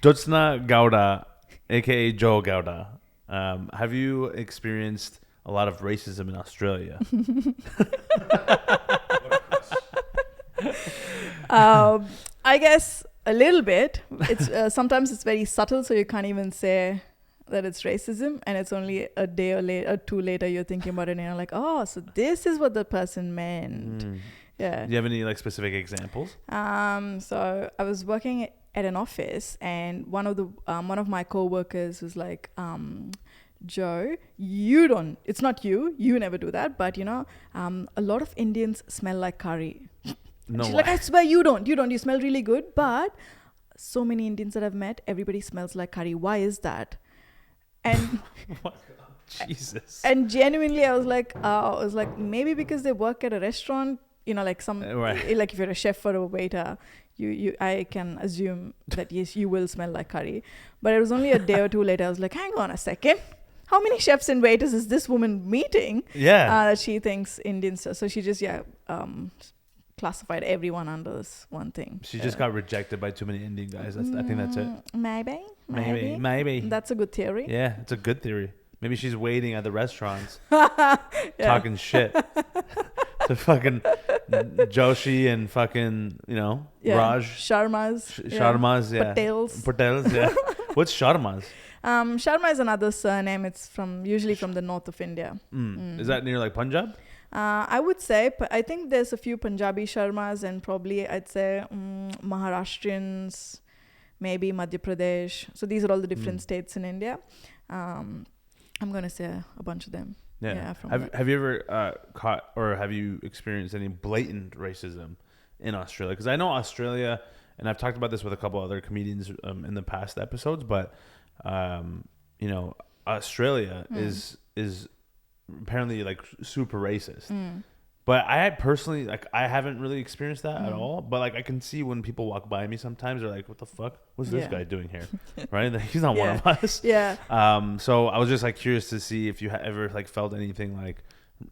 Gawda, aka Jo Gawda. Have you experienced a lot of racism in Australia? I guess a little bit. It's sometimes it's very subtle, so you can't even say that it's racism, and it's only a day or two later you're thinking about it, and you're like, oh, so this is what the person meant. Yeah. Do you have any like specific examples? So I was working at an office, and one of my coworkers was like, Joe, it's not you never do that, but a lot of Indians smell like curry. No She's way. like, I swear you don't, you smell really good, but so many Indians that I've met, everybody smells like curry. Why is that? And Jesus. and genuinely I was like, maybe because they work at a restaurant, like like if you're a chef or a waiter, I can assume that yes, you will smell like curry. But it was only a day or two later, I was like, hang on a second. How many chefs and waiters is this woman meeting? Yeah. That she thinks Indians. So she just, classified everyone under this one thing. She just got rejected by too many Indian guys. I think that's it. Maybe. That's a good theory. Yeah, it's a good theory. Maybe she's waiting at the restaurants, talking shit to fucking Joshi and fucking, Raj. Sharmas, yeah. Patels, yeah. What's Sharmas? Sharma is another surname. It's usually from the north of India. Is that near like Punjab? I would say, I think there's a few Punjabi Sharmas, and probably I'd say Maharashtrians, maybe Madhya Pradesh. So these are all the different states in India. I'm going to say a bunch of them. Yeah. Have you ever caught or have you experienced any blatant racism in Australia? Because I know Australia, and I've talked about this with a couple other comedians in the past episodes, but Australia is apparently like super racist. But I personally, like, I haven't really experienced that at all. But like, I can see when people walk by me sometimes, they're like, "What the fuck? What's this guy doing here?" Right? Like, he's not one of us. Yeah. So I was just like curious to see if you ever like felt anything like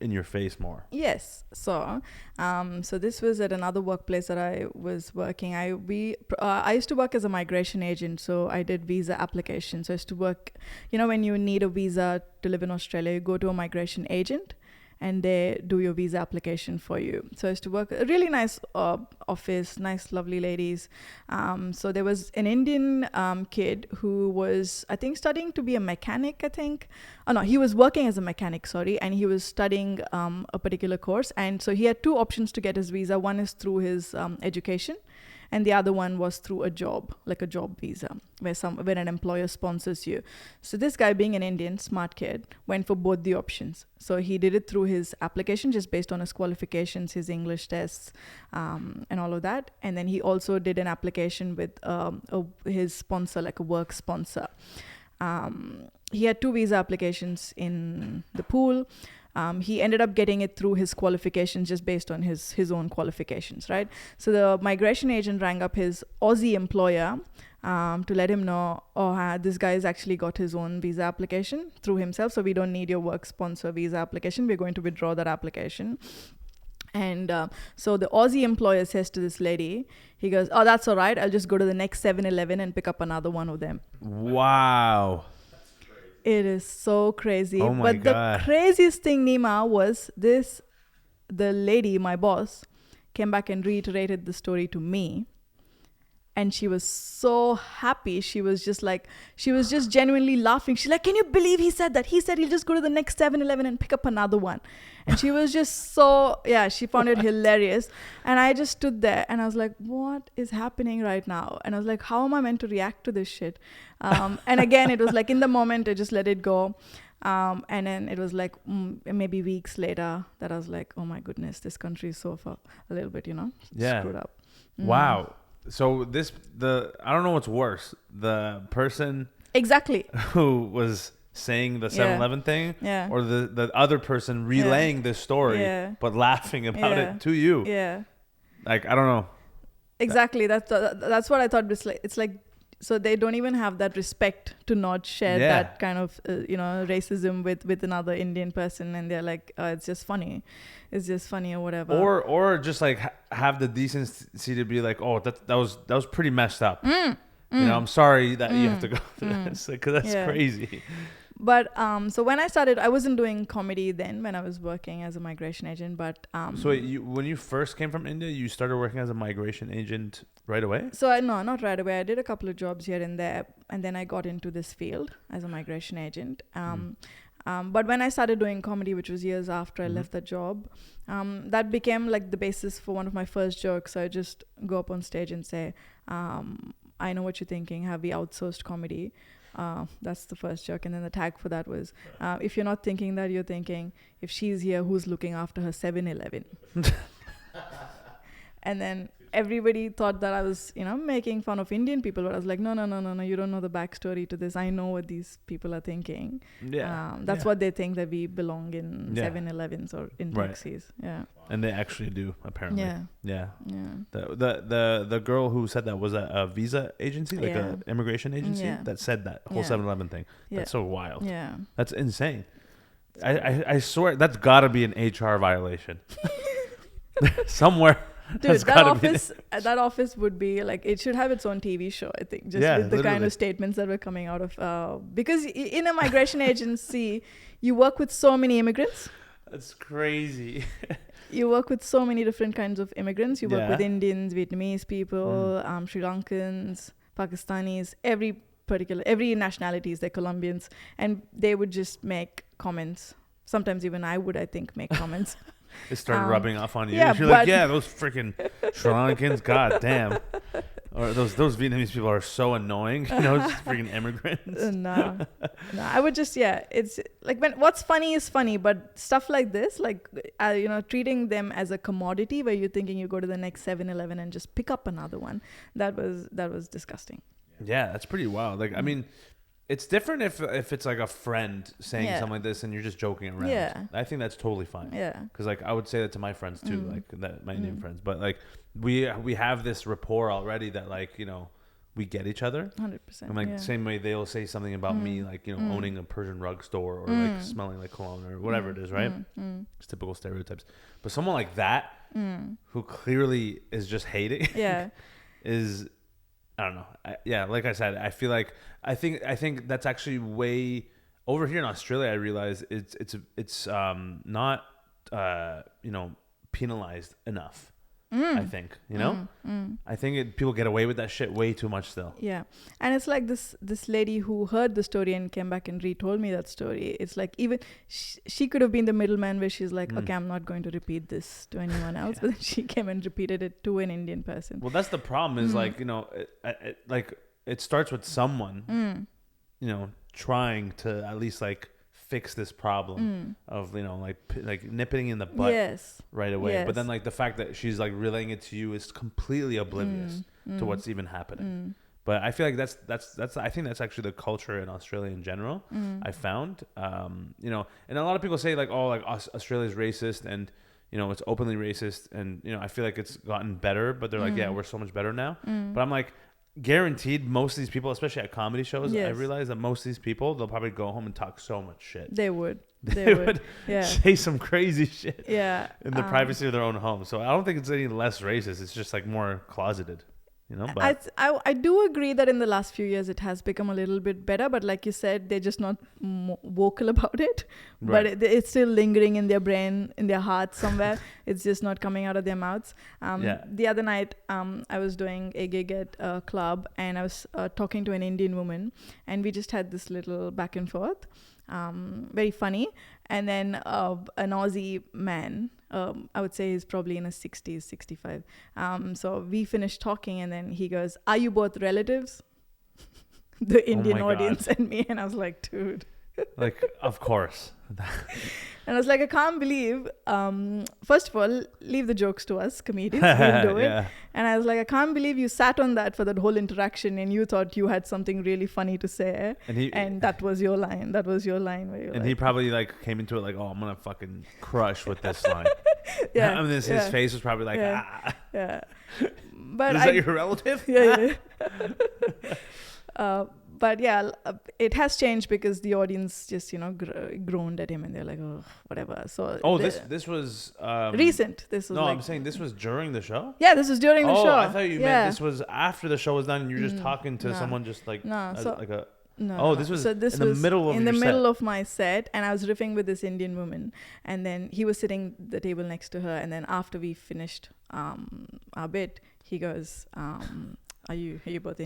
in your face more. Yes. So this was at another workplace that I was working. I used to work as a migration agent, so I did visa applications. So I used to work, when you need a visa to live in Australia, you go to a migration agent and they do your visa application for you. So I used to work a really nice office, nice, lovely ladies. So there was an Indian kid who was, I think, studying to be a mechanic, he was working as a mechanic, and he was studying a particular course. And so he had two options to get his visa. One is through his education, and the other one was through a job, like a job visa, where an employer sponsors you. So this guy, being an Indian, smart kid, went for both the options. So he did it through his application, just based on his qualifications, his English tests, and all of that. And then he also did an application with his sponsor, like a work sponsor. He had two visa applications in the pool. He ended up getting it through his qualifications, just based on his own qualifications, right? So the migration agent rang up his Aussie employer to let him know, this guy has actually got his own visa application through himself, so we don't need your work sponsor visa application. We're going to withdraw that application. And so the Aussie employer says to this lady, he goes, "Oh, that's all right. I'll just go to the next 7-Eleven and pick up another one of them." Wow. It is so crazy. Oh my God. The craziest thing, Neema, was the lady, my boss, came back and reiterated the story to me. And she was so happy. She was just genuinely laughing. She's like, "Can you believe he said that? He said he'll just go to the next 7-Eleven and pick up another one." And she was just she found it hilarious. And I just stood there and I was like, what is happening right now? And I was like, how am I meant to react to this shit? And again, it was like in the moment, I just let it go. And then it was like maybe weeks later that I was like, oh my goodness, this country is so far a little bit, screwed up. Wow. So I don't know what's worse, the person exactly who was saying the 7-Eleven thing, or the other person relaying this story, but laughing about it to you. Yeah. Like, I don't know. Exactly. That's what I thought. It's like, so they don't even have that respect to not share that kind of, racism with another Indian person. And they're like, it's just funny. It's just funny or whatever. Or just like have the decency to be like, oh, that was pretty messed up. I'm sorry that you have to go through this, because that's crazy. But so when I started, I wasn't doing comedy then when I was working as a migration agent. But so when you first came from India, you started working as a migration agent right away? So no, not right away. I did a couple of jobs here and there, and then I got into this field as a migration agent. But when I started doing comedy, which was years after I left the job, that became like the basis for one of my first jokes. So I just go up on stage and say, I know what you're thinking. Have we outsourced comedy? That's the first joke. And then the tag for that was, if you're not thinking that, you're thinking, if she's here, who's looking after her 7-Eleven? And then everybody thought that I was, making fun of Indian people. But I was like, no, you don't know the backstory to this. I know what these people are thinking. That's what they think, that we belong in 7-Elevens or in taxis. Yeah. And they actually do, apparently. Yeah. The girl who said that was a visa agency, like an immigration agency, that said that whole 7-Eleven thing. That's so wild. Yeah. That's insane. I swear that's got to be an HR violation. Somewhere. Dude, that office would be like, it should have its own TV show, I think, just with the kind of statements that were coming out of, because in a migration agency, you work with so many immigrants. That's crazy. You work with so many different kinds of immigrants. You work with Indians, Vietnamese people, Sri Lankans, Pakistanis, every nationalities, they're Colombians, and they would just make comments. Sometimes even I think, make comments. It started rubbing off on you. You're like, those freaking Sri Lankans, god damn. Or those Vietnamese people are so annoying. Just freaking immigrants. No, I would just, it's like, what's funny is funny, but stuff like this, like, treating them as a commodity where you're thinking you go to the next 7-Eleven and just pick up another one, that was disgusting. Yeah, that's pretty wild. Like, I mean, it's different if it's like a friend saying something like this and you're just joking around. Yeah. I think that's totally fine. Yeah. Because like I would say that to my friends too, like my Indian friends. But like we have this rapport already that like, we get each other. 100%. And like same way they'll say something about me, like, owning a Persian rug store or like smelling like cologne or whatever it is, right? It's typical stereotypes. But someone like that who clearly is just hating is, I don't know. Like I said, I feel like I think that's actually way over here in Australia. I realize it's not penalized enough. I think I think people get away with that shit way too much still. Yeah, and it's like this lady who heard the story and came back and retold me that story. It's like even she could have been the middleman where she's like, okay, I'm not going to repeat this to anyone else, but then she came and repeated it to an Indian person. Well, that's the problem. Is like it starts with someone trying to at least like fix this problem of like nipping in the butt right away. But then like the fact that she's like relaying it to you is completely oblivious to what's even happening. But I feel like that's I think that's actually the culture in Australia in general. I found and a lot of people say like, oh, like Australia's racist and it's openly racist, and I feel like it's gotten better, but they're like, yeah, we're so much better now. But I'm like, guaranteed most of these people, especially at comedy shows, I realize that most of these people, they'll probably go home and talk so much shit. They would say some crazy shit in the privacy of their own home. So I don't think it's any less racist. It's just like more closeted, but I do agree that in the last few years it has become a little bit better, but like you said, they're just not vocal about it, but it's still lingering in their brain, in their hearts somewhere. It's just not coming out of their mouths. The other night I was doing a gig at a club, and I was talking to an Indian woman, and we just had this little back and forth, very funny. And then an Aussie man, I would say he's probably in his 60s, 65. So we finished talking, and then he goes, "Are you both relatives?" The Indian audience and me. And I was like, dude. Like, of course. And I was like, I can't believe, first of all, leave the jokes to us, comedians, we'll do it. And I was like, I can't believe you sat on that for that whole interaction and you thought you had something really funny to say. And that was your line. That was your line. Where and he probably like came into it like, oh, I'm going to fucking crush with this line. I mean, his face was probably like, But is that your relative? but yeah, it has changed because the audience just groaned at him and they're like, oh, whatever. So this was recent. This was I'm saying this was during the show. Yeah, this was during the show. I thought you meant this was after the show was done and you're just talking to someone just like this was in the middle of my set, and I was riffing with this Indian woman, and then he was sitting at the table next to her, and then after we finished our bit, he goes, are you both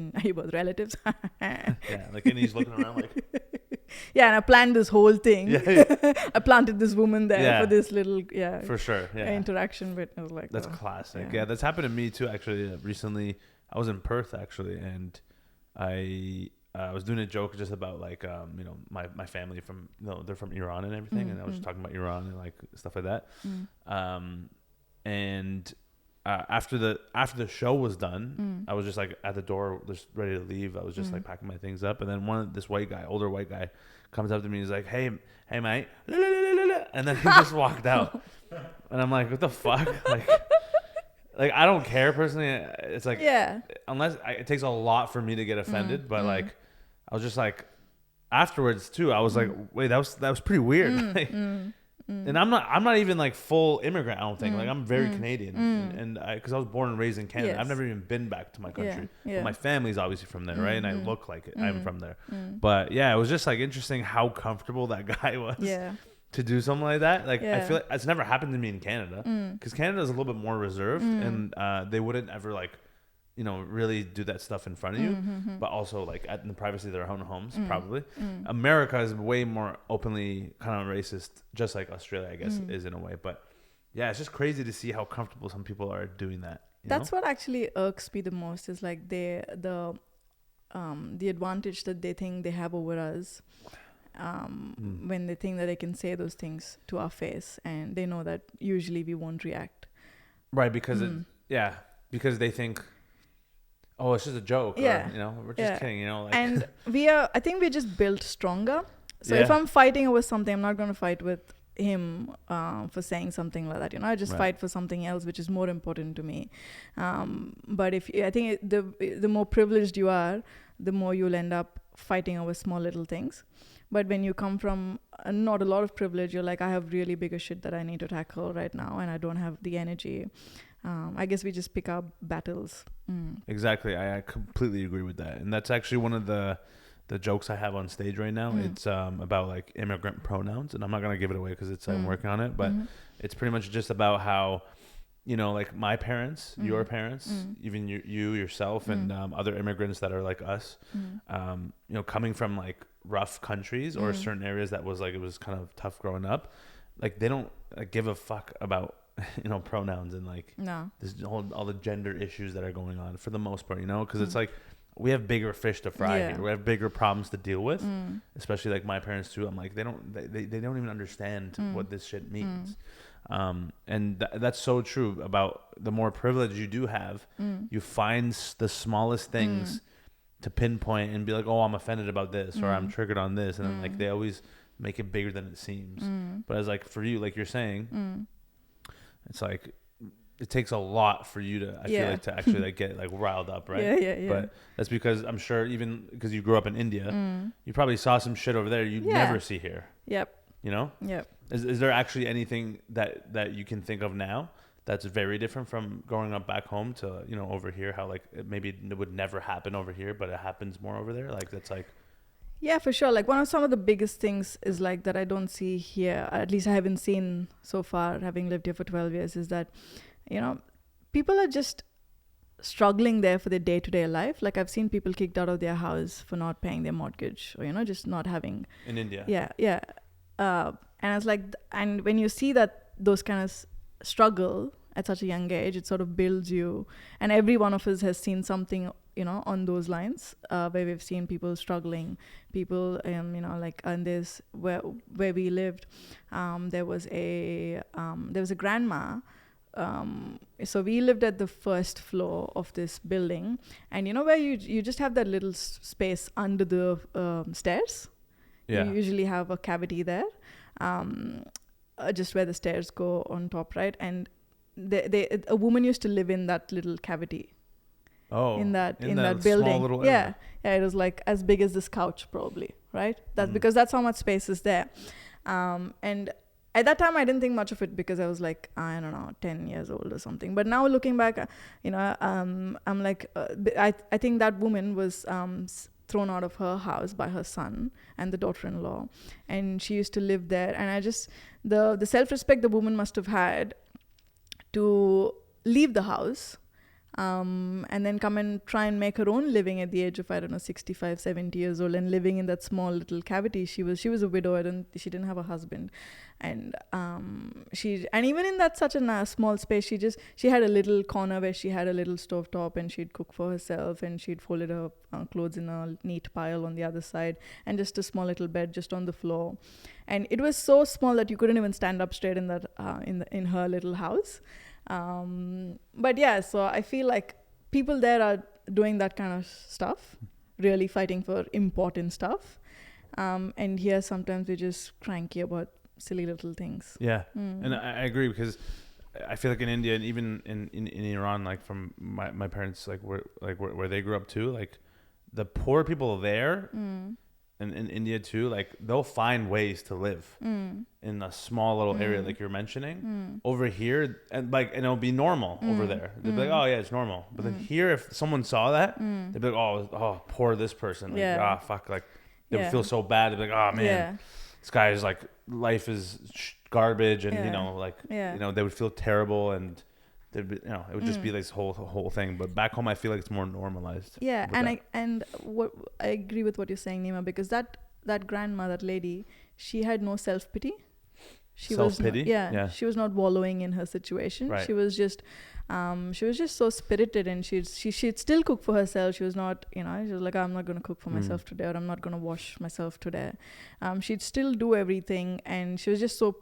relatives? Yeah, like, and he's looking around like yeah, and I planned this whole thing. I planted this woman there for this little for sure interaction, but I was like, that's classic. Yeah, that's happened to me too actually. Recently I was in Perth actually, and I was doing a joke just about like my family from they're from Iran and everything, and I was just talking about Iran and like stuff like that. And after the show was done, I was just like at the door, just ready to leave. I was just like packing my things up, and then this older white guy, comes up to me. He's like, "Hey, mate," and then he just walked out, and I'm like, "What the fuck?" Like I don't care personally. It's like unless it takes a lot for me to get offended, but like I was just like afterwards too. I was like, "Wait, that was pretty weird." And I'm not even like full immigrant. I don't think like I'm very Canadian, and because I was born and raised in Canada, I've never even been back to my country. But my family's obviously from there, right? And I look like it. I'm from there. But yeah, it was just like interesting how comfortable that guy was. To do something like that. Like I feel like it's never happened to me in Canada, because Canada is a little bit more reserved, and they wouldn't ever like really do that stuff in front of you, but also like in the privacy of their own homes, probably. America is way more openly kind of racist, just like Australia, I guess, is in a way. But yeah, it's just crazy to see how comfortable some people are doing that. That's what actually irks me the most, is like the advantage that they think they have over us, when they think that they can say those things to our face, and they know that usually we won't react. Right, because because they think, oh, it's just a joke. Yeah. Or, we're just kidding, like. And I think we're just built stronger. So if I'm fighting over something, I'm not going to fight with him for saying something like that. I just fight for something else, which is more important to me. But I think the more privileged you are, the more you'll end up fighting over small little things. But when you come from not a lot of privilege, you're like, I have really bigger shit that I need to tackle right now, and I don't have the energy. I guess we just pick up battles. Exactly. I completely agree with that. And that's actually one of the jokes I have on stage right now. It's about like immigrant pronouns, and I'm not going to give it away because I'm working on it, but it's pretty much just about how, like my parents, your parents, even you yourself, and other immigrants that are like us, coming from like rough countries or certain areas that was like, it was kind of tough growing up. Like they don't give a fuck about pronouns and like this all the gender issues that are going on for the most part, because it's like we have bigger fish to fry here. We have bigger problems to deal with, especially like my parents too. I'm like, they don't even understand what this shit means. And that's so true. About the more privilege you do have, you find the smallest things to pinpoint and be like, oh, I'm offended about this, or I'm triggered on this, and then like they always make it bigger than it seems. But as like for you, like you're saying, it's like it takes a lot for you to, I feel like, to actually like get like riled up, right? Yeah. But that's because I'm sure, even because you grew up in India, you probably saw some shit over there you'd never see here. Yep. Yep. Is there actually anything that you can think of now that's very different from growing up back home to over here? How like maybe it would never happen over here, but it happens more over there. Like that's like. Yeah, for sure. Like some of the biggest things is like that I don't see here, at least I haven't seen so far, having lived here for 12 years, is that, people are just struggling there for their day-to-day life. Like I've seen people kicked out of their house for not paying their mortgage, or, just not having. In India. Yeah. And it's like, and when you see that those kind of struggle at such a young age, it sort of builds you. And every one of us has seen something, on those lines, where we've seen people struggling, people, like on this where we lived, there was a grandma. So we lived at the first floor of this building, and where you just have that little space under the stairs. Yeah. You usually have a cavity there, just where the stairs go on top, right? And a woman used to live in that little cavity. in that building. Small little area. Yeah, it was like as big as this couch probably, right? That's because that's how much space is there. And at that time I didn't think much of it because I was like, I don't know, 10 years old or something. But now looking back, I'm like, I think that woman was thrown out of her house by her son and the daughter-in-law, and she used to live there. And I just, the self-respect the woman must have had to leave the house and then come and try and make her own living at the age of, I don't know, 65, 70 years old, and living in that small little cavity. She was a widow, she didn't have a husband. And even in that such a small space, she had a little corner where she had a little stove top, and she'd cook for herself, and she'd folded her clothes in a neat pile on the other side, and just a small little bed just on the floor. And it was so small that you couldn't even stand up straight in that in her little house. But yeah, so I feel like people there are doing that kind of stuff, really fighting for important stuff. And here sometimes we're just cranky about silly little things. Yeah. And I agree, because I feel like in India and even in Iran, like from my parents, like where they grew up too, like the poor people there and in India too, like they'll find ways to live in a small little area like you're mentioning. Over here, and it'll be normal over there. They'll be like, oh yeah, it's normal. But then here, if someone saw that, they'd be like, oh, poor this person. Like, fuck, like they would feel so bad. They'd be like, oh man, this guy is like, life is garbage, and they would feel terrible, and they'd be, it would just be this whole thing. But back home, I feel like it's more normalized. Yeah, and I agree with what you're saying, Neema, because that grandma, that lady, she had no self-pity. Self-pity? She was not wallowing in her situation. Right. She was just so spirited, and she'd still cook for herself. She was not, she was like, I'm not going to cook for myself today, or I'm not going to wash myself today. She'd still do everything, and she was just so,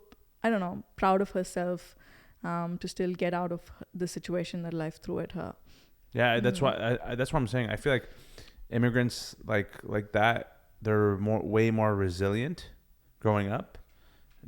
I don't know, proud of herself to still get out of the situation that life threw at her. Yeah, that's why that's what I'm saying. I feel like immigrants like that, they're way more resilient growing up,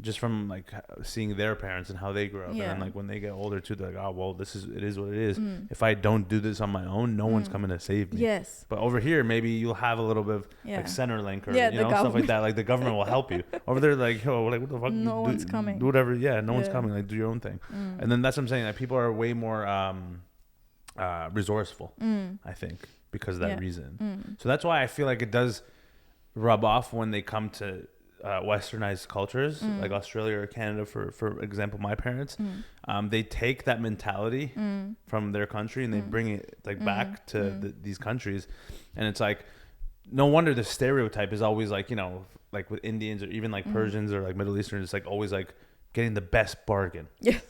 just from like seeing their parents and how they grew up. And then like when they get older too, they're like, oh well, it is what it is. If I don't do this on my own, no one's coming to save me. Yes. But over here, maybe you'll have a little bit of like Centerlink or stuff like that. Like the government will help you. Over there, like, like what the fuck? No one's coming. Do whatever. Yeah, no one's coming. Like do your own thing. And then that's what I'm saying. Like people are way more resourceful. I think because of that reason. So that's why I feel like it does rub off when they come to westernized cultures like Australia or Canada, for example. My parents, they take that mentality from their country and they bring it like back to these countries, and it's like no wonder the stereotype is always like, like with Indians or even like Persians or like Middle Eastern, it's like always like getting the best bargain. Yes.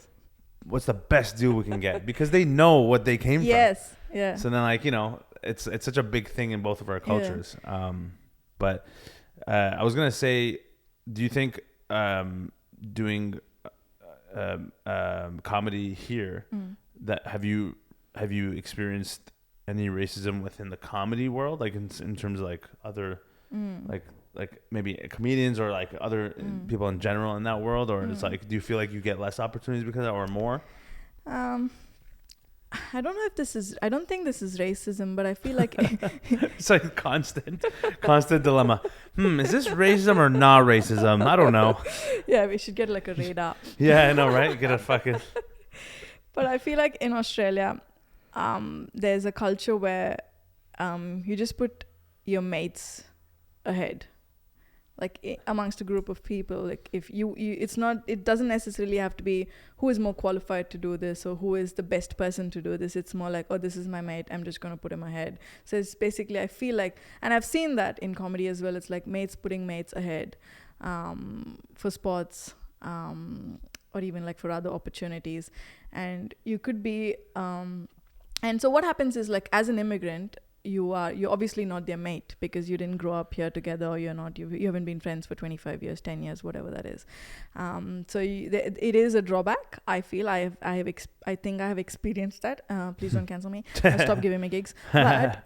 What's the best deal we can get, because they know what they came from. Yes. Yeah. So then like it's such a big thing in both of our cultures. But I was gonna say, do you think doing comedy here, that have you experienced any racism within the comedy world, like in terms of like other like maybe comedians or like other people in general in that world, or it's like, do you feel like you get less opportunities because of that or more? I don't know if I don't think this is racism, but I feel like it's like constant dilemma. Is this racism or not racism? I don't know. Yeah, we should get like a radar. Yeah, I know, right? Get a fucking. But I feel like in Australia, there's a culture where you just put your mates ahead. Like amongst a group of people, like if it doesn't necessarily have to be who is more qualified to do this or who is the best person to do this. It's more like, oh, this is my mate, I'm just going to put him ahead. So it's basically, I feel like, and I've seen that in comedy as well, it's like mates putting mates ahead for sports or even like for other opportunities. And you could be, and so what happens is, like, as an immigrant, you're obviously not their mate because you didn't grow up here together, or you haven't been friends for 25 years, 10 years, whatever that is. So it is a drawback. I feel I think I have experienced that. Please don't cancel me. Stop giving me gigs. But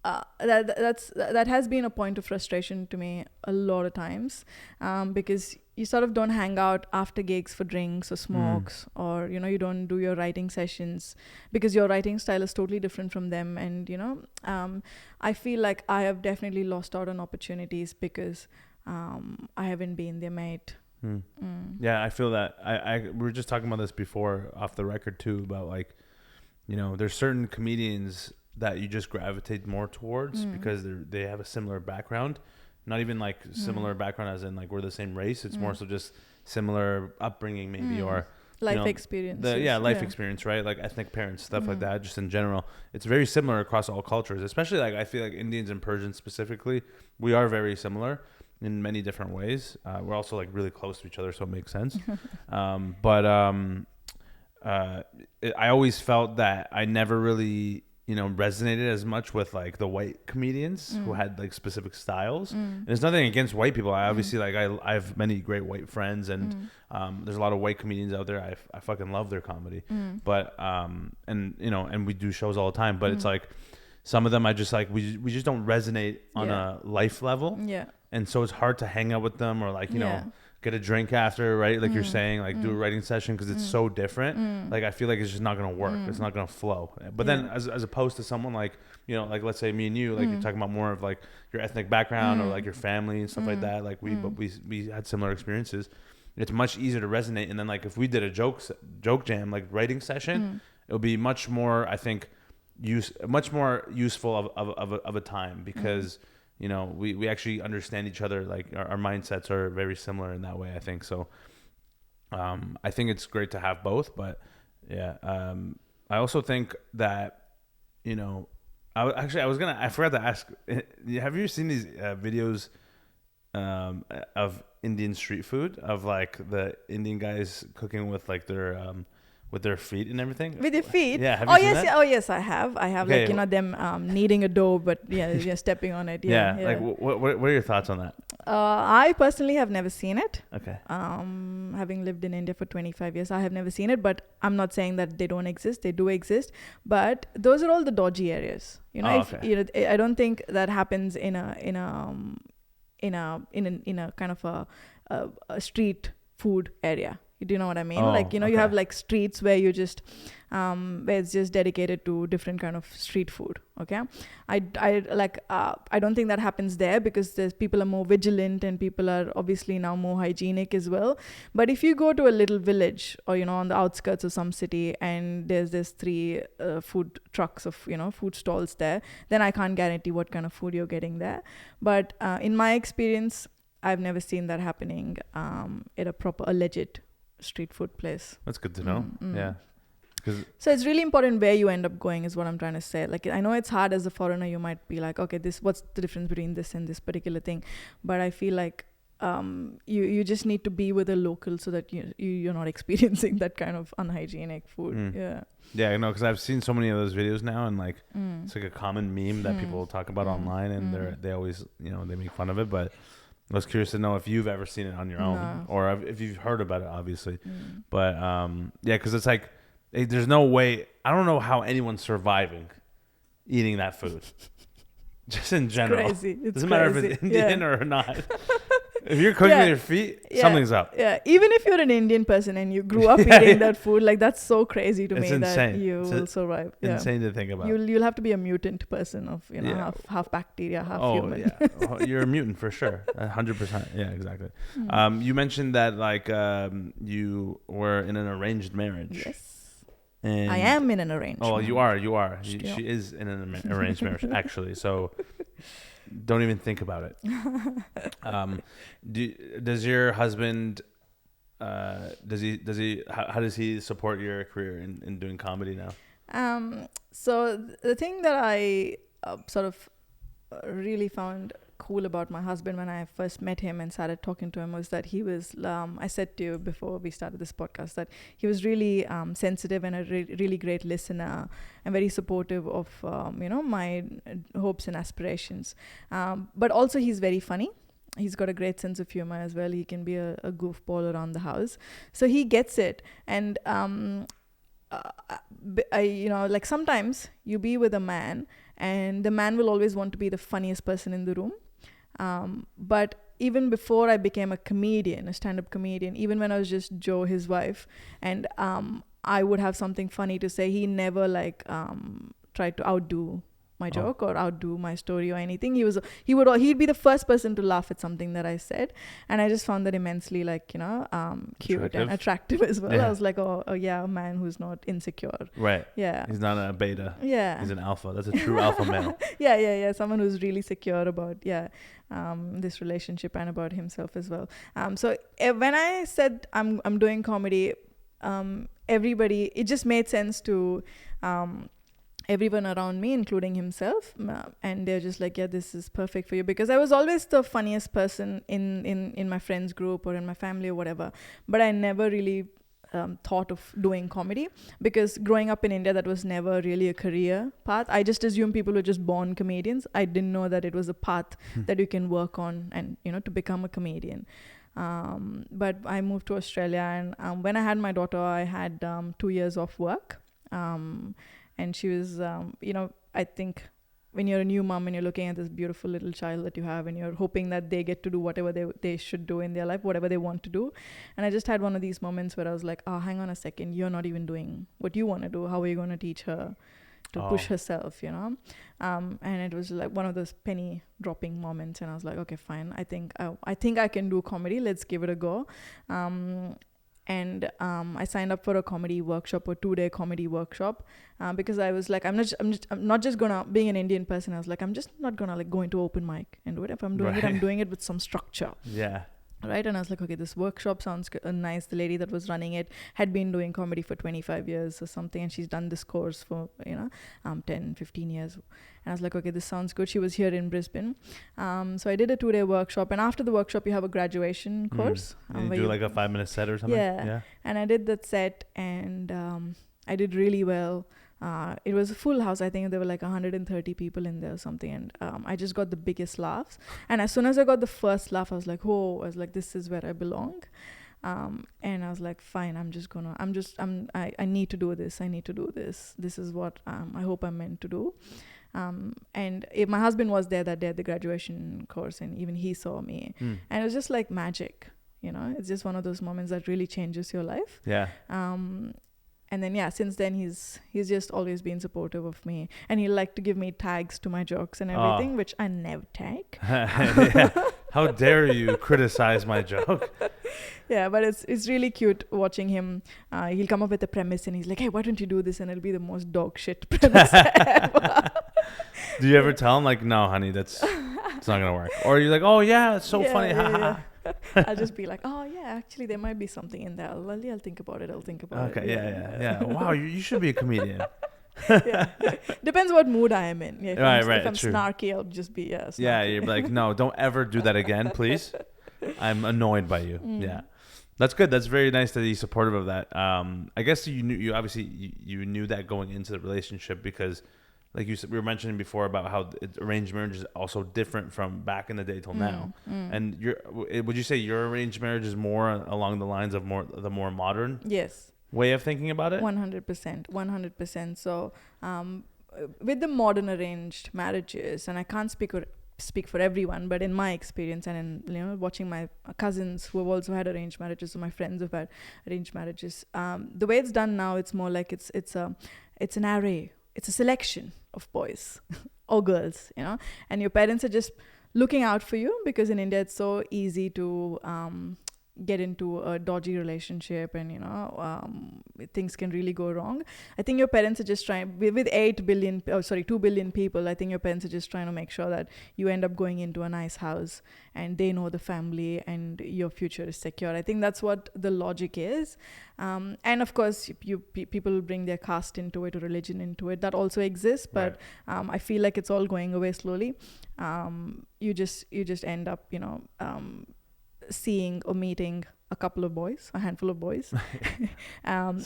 that has been a point of frustration to me a lot of times, because you sort of don't hang out after gigs for drinks or smokes, or you don't do your writing sessions because your writing style is totally different from them. And I feel like I have definitely lost out on opportunities because I haven't been their mate. Yeah, I feel that. We were just talking about this before off the record too, about like, there's certain comedians that you just gravitate more towards because they have a similar background. Not even like similar background as in like we're the same race. It's more so just similar upbringing maybe, or life experience. Life experience, right? Like ethnic parents, stuff like that. Just in general, it's very similar across all cultures. Especially like I feel like Indians and Persians specifically, we are very similar in many different ways. We're also like really close to each other, so it makes sense. I always felt that I never really resonated as much with like the white comedians who had like specific styles. And there's nothing against white people. I obviously like I have many great white friends, and there's a lot of white comedians out there. I fucking love their comedy. But and we do shows all the time. But it's like some of them I just like we just don't resonate on a life level. Yeah. And so it's hard to hang out with them, or like get a drink after, right? Like you're saying, like do a writing session because it's so different. Like I feel like it's just not gonna work. It's not gonna flow. But then as opposed to someone like like let's say me and you, like you're talking about more of like your ethnic background or like your family and stuff like that. Like we had similar experiences. It's much easier to resonate. And then like if we did a joke jam like writing session, it would be much more, I think, much more useful of a time because. We actually understand each other. Like our mindsets are very similar in that way, I think. So I think it's great to have both. But yeah, I also think that, I forgot to ask, have you seen these videos of Indian street food, of like the Indian guys cooking with like with their feet and everything? With their feet? Yeah. Have you seen that? Oh yes, I have. I have okay. Like them kneading a dough, but stepping on it. Yeah. Like what are your thoughts on that? I personally have never seen it. Okay. Having lived in India for 25 years, I have never seen it. But I'm not saying that they don't exist. They do exist. But those are all the dodgy areas. Okay. I don't think that happens in a kind of a street food area. Do you know what I mean? You have like streets where you just where it's just dedicated to different kind of street food. Okay, I don't think that happens there because people are more vigilant and people are obviously now more hygienic as well. But if you go to a little village or on the outskirts of some city and there's 3 food trucks of food stalls there, then I can't guarantee what kind of food you're getting there. But in my experience, I've never seen that happening at a proper alleged street food place. That's good to know. Yeah. So it's really important where you end up going is what I'm trying to say. Like I know it's hard as a foreigner, you might be like, okay, what's the difference between this and this particular thing? But I feel like you just need to be with a local so that you're not experiencing that kind of unhygienic food. Yeah, I know, because I've seen so many of those videos now, and like it's like a common meme that people talk about online, and they always they make fun of it. But I was curious to know if you've ever seen it on your own, or if you've heard about it, obviously. But because it's like there's no way. I don't know how anyone's surviving eating that food. Just in general, it's doesn't matter if it's Indian or not. If you're cooking with your feet, something's up. Yeah, even if you're an Indian person and you grew up eating that food, like that's so crazy to me that you will survive. Insane to think about. You'll have to be a mutant person of half bacteria, half human. You're a mutant for sure, 100%. Yeah, exactly. You mentioned that like you were in an arranged marriage. Yes. And I am in an arranged. Oh, you are. She is in an arranged marriage, actually. So don't even think about it. Does your husband? Does he? How does he support your career in doing comedy now? So the thing that I sort of really found cool about my husband when I first met him and started talking to him was that he was, I said to you before we started this podcast, that he was really sensitive and a really great listener and very supportive of, my hopes and aspirations. But also he's very funny. He's got a great sense of humor as well. He can be a goofball around the house. So he gets it. And, like sometimes you be with a man and the man will always want to be the funniest person in the room. But even before I became a comedian, a stand-up comedian, even when I was just Jo, his wife, and I would have something funny to say, he never tried to outdo my joke or outdo my story or anything. He'd be the first person to laugh at something that I said, and I just found that immensely cute and attractive as well. I was like, oh yeah, a man who's not insecure. Right. Yeah. He's not a beta. Yeah. He's an alpha. That's a true alpha male. Yeah. Someone who's really secure about this relationship and about himself as well. So when I said I'm doing comedy, everybody, it just made sense to everyone around me, including himself, and they're just like, yeah, this is perfect for you, because I was always the funniest person in my friends group or in my family or whatever, but I never really thought of doing comedy, because growing up in India, that was never really a career path. I just assumed people were just born comedians. I didn't know that it was a path that you can work on and to become a comedian. But I moved to Australia, and when I had my daughter, I had 2 years off work. And she was, I think when you're a new mom and you're looking at this beautiful little child that you have, and you're hoping that they get to do whatever they should do in their life, whatever they want to do. And I just had one of these moments where I was like, hang on a second, you're not even doing what you want to do. How are you going to teach her to push herself, And it was like one of those penny dropping moments. And I was like, okay, fine. I think I can do comedy. Let's give it a go. And I signed up for a comedy workshop, or 2-day comedy workshop, because I was like, I'm not just gonna, being an Indian person, I was like, I'm just not gonna go into open mic and do it. If I'm doing it, I'm doing it with some structure. Yeah. Right. And I was like, okay, this workshop sounds nice. The lady that was running it had been doing comedy for 25 years or something, and she's done this course for 10, 15 years. And I was like, okay, this sounds good. She was here in Brisbane. So I did a 2-day workshop, and after the workshop you have a graduation course. You do like a 5-minute set or something? Yeah. And I did that set, and I did really well. It was a full house. I think there were like 130 people in there or something. And I just got the biggest laughs. And as soon as I got the first laugh, I was like, this is where I belong. And I was like, fine, I need to do this. I need to do this. This is what I hope I'm meant to do. And my husband was there that day at the graduation course, and even he saw me. And it was just like magic, It's just one of those moments that really changes your life. Yeah. And then, since then, he's just always been supportive of me. And he liked to give me tags to my jokes and everything, which I never take. How dare you criticize my joke? Yeah, but it's really cute watching him. He'll come up with a premise, and he's like, hey, why don't you do this? And it'll be the most dog shit premise ever. Do you ever tell him, like, no, honey, it's not going to work? Or you're like, oh, yeah, it's so funny. Yeah. I'll just be like, oh yeah, actually there might be something in there. I'll think about it. Okay, yeah. Wow, you should be a comedian. Depends what mood I am in. If I'm true. Snarky, I'll just be snarky. Yeah, you're like, no, don't ever do that again, please. I'm annoyed by you. Yeah. That's good. That's very nice that he's supportive of that. I guess you knew that going into the relationship, because like you said, we were mentioning before about how arranged marriage is also different from back in the day till now. And would you say your arranged marriage is more along the lines of the more modern way of thinking about it? 100%. So with the modern arranged marriages, and I can't speak for everyone, but in my experience and in watching my cousins who have also had arranged marriages, or my friends who've had arranged marriages, the way it's done now, it's more like it's an array. It's a selection of boys or girls, and your parents are just looking out for you, because in India it's so easy to get into a dodgy relationship, and things can really go wrong. I think your parents are just trying, with 2 billion people, I think your parents are just trying to make sure that you end up going into a nice house and they know the family and your future is secure. I think that's what the logic is. And of course people bring their caste into it or religion into it. That also exists, but I feel like it's all going away slowly. You just end up seeing or meeting a handful of boys. It's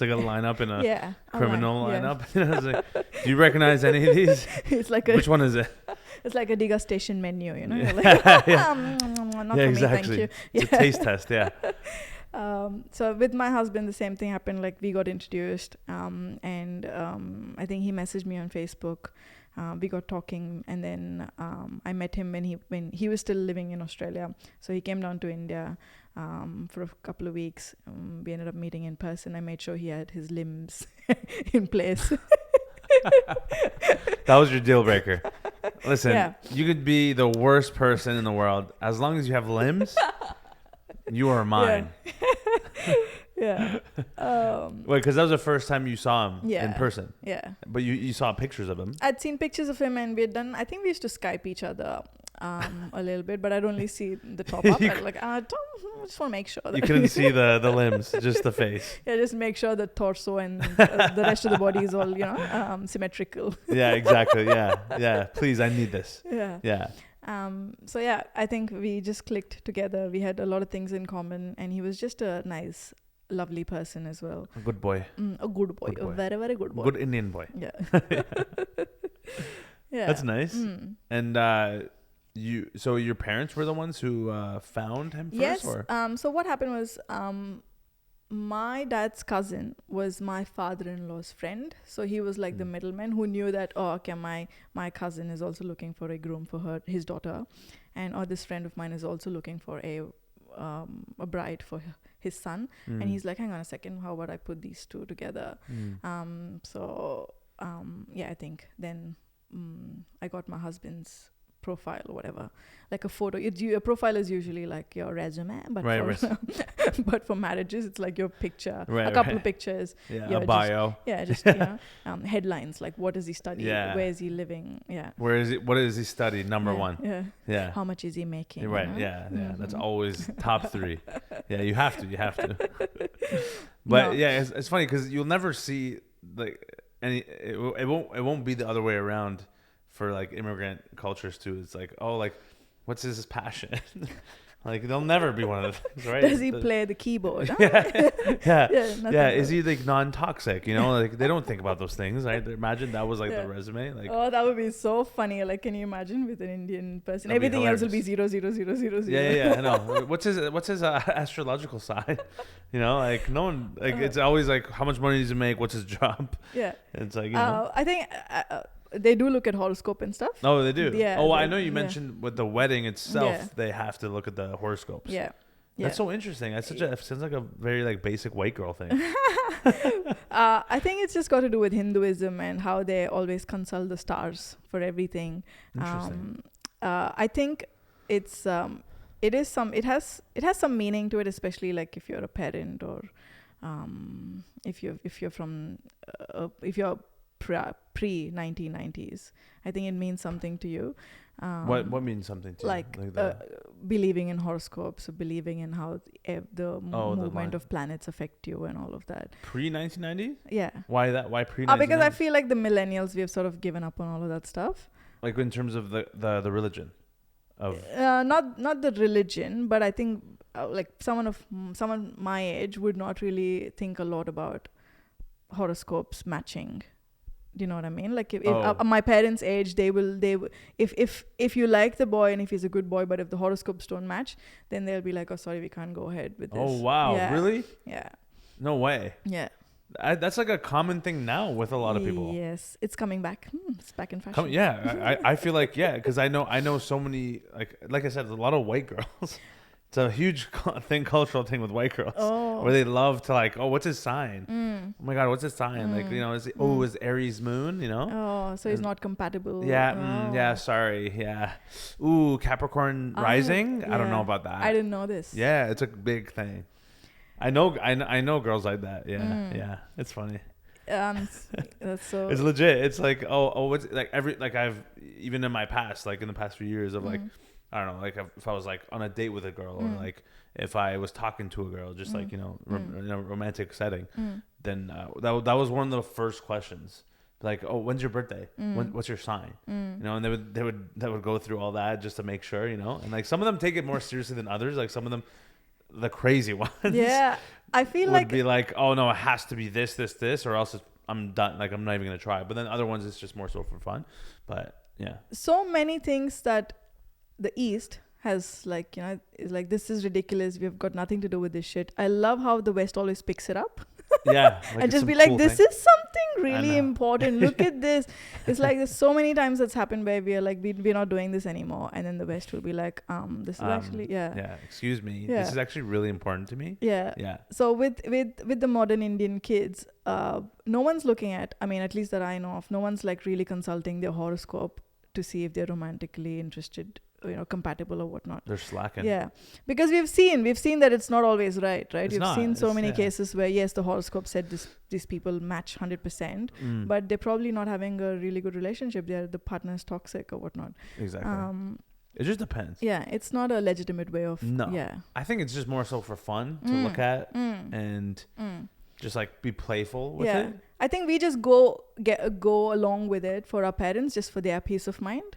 like a lineup in a criminal lineup. It's like, do you recognize any of these? It's like which one is it? It's like a degustation menu, You're like, not for exactly. me, thank you. It's a taste test, yeah. So with my husband, the same thing happened. Like, we got introduced, and I think he messaged me on Facebook. we got talking, and then I met him when he was still living in Australia. So he came down to India for a couple of weeks. We ended up meeting in person. I made sure he had his limbs in place. That was your deal breaker. Listen, you could be the worst person in the world. As long as you have limbs, you are mine. Yeah. Wait, because that was the first time you saw him in person. Yeah. But you saw pictures of him. I'd seen pictures of him, and I think we used to Skype each other a little bit, but I'd only see the top up. I just want to make sure that you couldn't see the limbs, just the face. Yeah, just make sure the torso and the rest of the body is all, symmetrical. Yeah, exactly. Yeah. Please, I need this. Yeah. So yeah, I think we just clicked together. We had a lot of things in common, and he was just a nice, lovely person as well. A good boy. A good boy. A very, very good boy. Good Indian boy. Yeah. Yeah. That's nice. And so your parents were the ones who found him first? Yes. Or? So what happened was my dad's cousin was my father-in-law's friend. So he was like the middleman who knew that, my cousin is also looking for a groom for his daughter. And this friend of mine is also looking for a bride for his son. And he's like, hang on a second, how about I put these two together? I think then I got my husband's profile or whatever, like a photo. A profile is usually like your resume, but but for marriages it's like your picture, a couple of pictures, a bio, headlines like what does he study, where is he living, where is he, what does he study, number one, how much is he making, that's always top three. You have to but it's funny because you'll never see like any, it won't be the other way around. For like immigrant cultures too, it's like, what's his passion? Like they'll never be one of the things, right? Does he play the keyboard? Is he like non-toxic? Like they don't think about those things, right? Imagine that was like the resume. Like, that would be so funny. Like, can you imagine with an Indian person? Everything else will be 0, 0, 0, 0, 0. Yeah. I know. What's his astrological sign? Like no one. Like it's always like how much money does he make? What's his job? Yeah. It's like I think. They do look at horoscope and stuff. Oh, they do? Yeah. Oh, I know you mentioned with the wedding itself, they have to look at the horoscopes. Yeah. That's so interesting. It sounds like a very like basic white girl thing. I think it's just got to do with Hinduism and how they always consult the stars for everything. Interesting. I think it has some meaning to it, especially like if you're a parent or if you're pre-1990s. I think it means something to you. What means something to you? Like believing in horoscopes, or believing in how the movement of planets affect you and all of that. Pre-1990s? Yeah. Why that? Why pre-1990s? Because I feel like the millennials, we have sort of given up on all of that stuff. Like in terms of the religion? Not the religion, but I think like someone my age would not really think a lot about horoscopes matching. Do you know what I mean? Like if my parents' age, they will if you like the boy and if he's a good boy, but if the horoscopes don't match, then they'll be like, oh, sorry, we can't go ahead with this. Oh wow, really? Yeah. No way. Yeah. That's like a common thing now with a lot of people. Yes, it's coming back. It's back in fashion. I feel like because I know so many like I said, a lot of white girls. It's a huge cultural thing with white girls, where they love to like, what's his sign? Oh my God, what's his sign? Like, is Aries moon? So he's not compatible. Sorry, Ooh, Capricorn rising. I don't know about that. I didn't know this. Yeah, it's a big thing. I know girls like that. Yeah, it's funny. That's so. It's legit. It's like what's like I've even in my past, like in the past few years of like. I don't know, like if I was like on a date with a girl or like if I was talking to a girl, just like, in a romantic setting, then that was one of the first questions. Like, when's your birthday? What's your sign? And they would go through all that just to make sure, and like some of them take it more seriously than others. Like some of them, the crazy ones. Yeah. I feel would be like, oh no, it has to be this, or else I'm done. Like I'm not even going to try. But then other ones, it's just more so for fun. But yeah. So many things that the East has like, is like, this is ridiculous. We've got nothing to do with this shit. I love how the West always picks it up. Yeah. Like and just be like, this is something really important. Look at this. It's like there's so many times that's happened where we are like, we're not doing this anymore. And then the West will be like, this is actually, Yeah, excuse me. This is actually really important to me. Yeah. Yeah. So with the modern Indian kids, no one's looking at, I mean, at least that I know of, no one's like really consulting their horoscope to see if they're romantically interested, compatible or whatnot. They're slacking. Yeah, because we've seen that it's not always right. You've seen so many cases where yes, the horoscope said these people match 100%, but they're probably not having a really good relationship. The partner is toxic or whatnot. Exactly. It just depends. Yeah, it's not a legitimate way of. No. Yeah. I think it's just more so for fun to look at and just like be playful with it. I think we just go along with it for our parents, just for their peace of mind.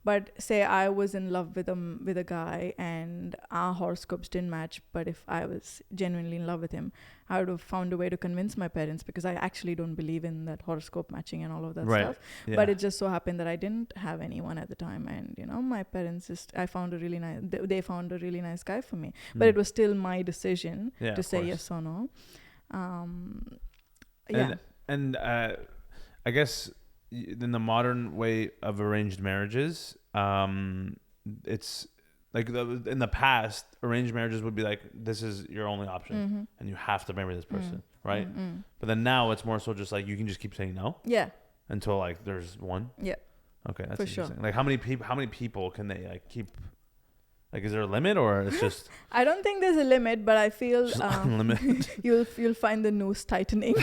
But say I was in love with a guy and our horoscopes didn't match, but if I was genuinely in love with him, I would have found a way to convince my parents, because I actually don't believe in that horoscope matching and all of that stuff. Yeah. But it just so happened that I didn't have anyone at the time, and my parents they found a really nice guy for me. But it was still my decision to say yes or no. And I guess in the modern way of arranged marriages, it's like in the past, arranged marriages would be like, this is your only option and you have to marry this person, right? But then now it's more so just like you can just keep saying no until like there's one. Okay, that's interesting. Sure. Like how many people can they like keep? Like, is there a limit, or it's just? I don't think there's a limit, but I feel unlimited. you'll find the noose tightening.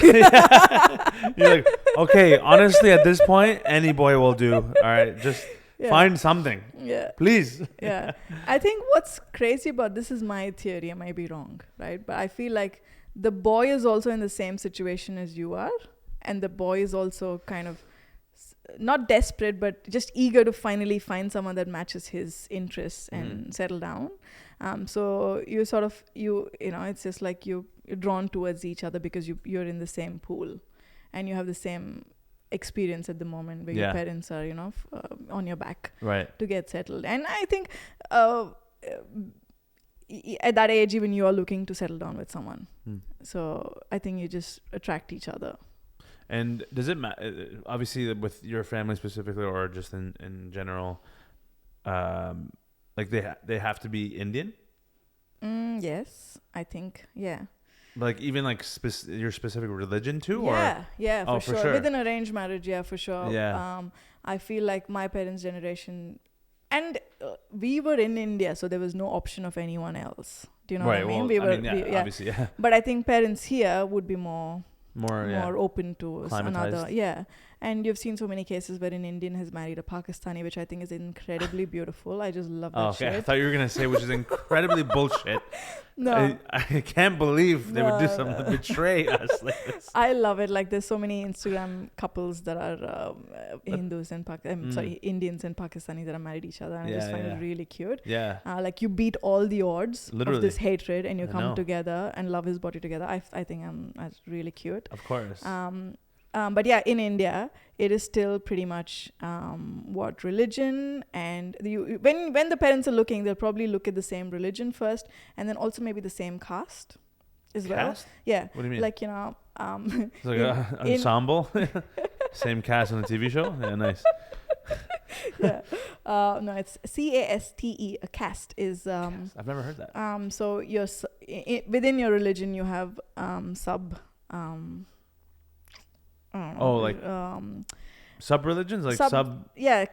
You're like, okay, honestly, at this point, any boy will do. All right, just find something. Yeah, please. Yeah, I think what's crazy about this is my theory. I might be wrong, right? But I feel like the boy is also in the same situation as you are, and the boy is also kind of not desperate, but just eager to finally find someone that matches his interests and settle down. So you sort of, it's just like you're drawn towards each other because you're in the same pool and you have the same experience at the moment where your parents are, on your back to get settled. And I think at that age, even you are looking to settle down with someone. So I think you just attract each other. And does it matter, obviously with your family specifically, or just in general, like they have to be Indian? Yes, I think, Like even like your specific religion too? For sure. With an arranged marriage, for sure. I feel like my parents' generation, and we were in India, so there was no option of anyone else. Do you know what I mean? Well, obviously, But I think parents here would be more open to another. And you've seen so many cases where an Indian has married a Pakistani, which I think is incredibly beautiful. I just love that shit. I thought you were going to say, which is incredibly bullshit. No. I can't believe they would do something to betray us like this. I love it. Like, there's so many Instagram couples that are Hindus and Indians and Pakistanis that are married each other. And I just find it really cute. Yeah. Like, you beat all the odds of this hatred and you come together and love his body together. I think that's really cute. Of course. But yeah, in India, it is still pretty much religion, and when the parents are looking, they'll probably look at the same religion first, and then also maybe the same caste as well. Yeah. What do you mean? Like, it's like an ensemble, same cast on the TV show. Yeah, nice. No, it's caste. A caste is. I've never heard that. So within your religion, you have sub-religions, like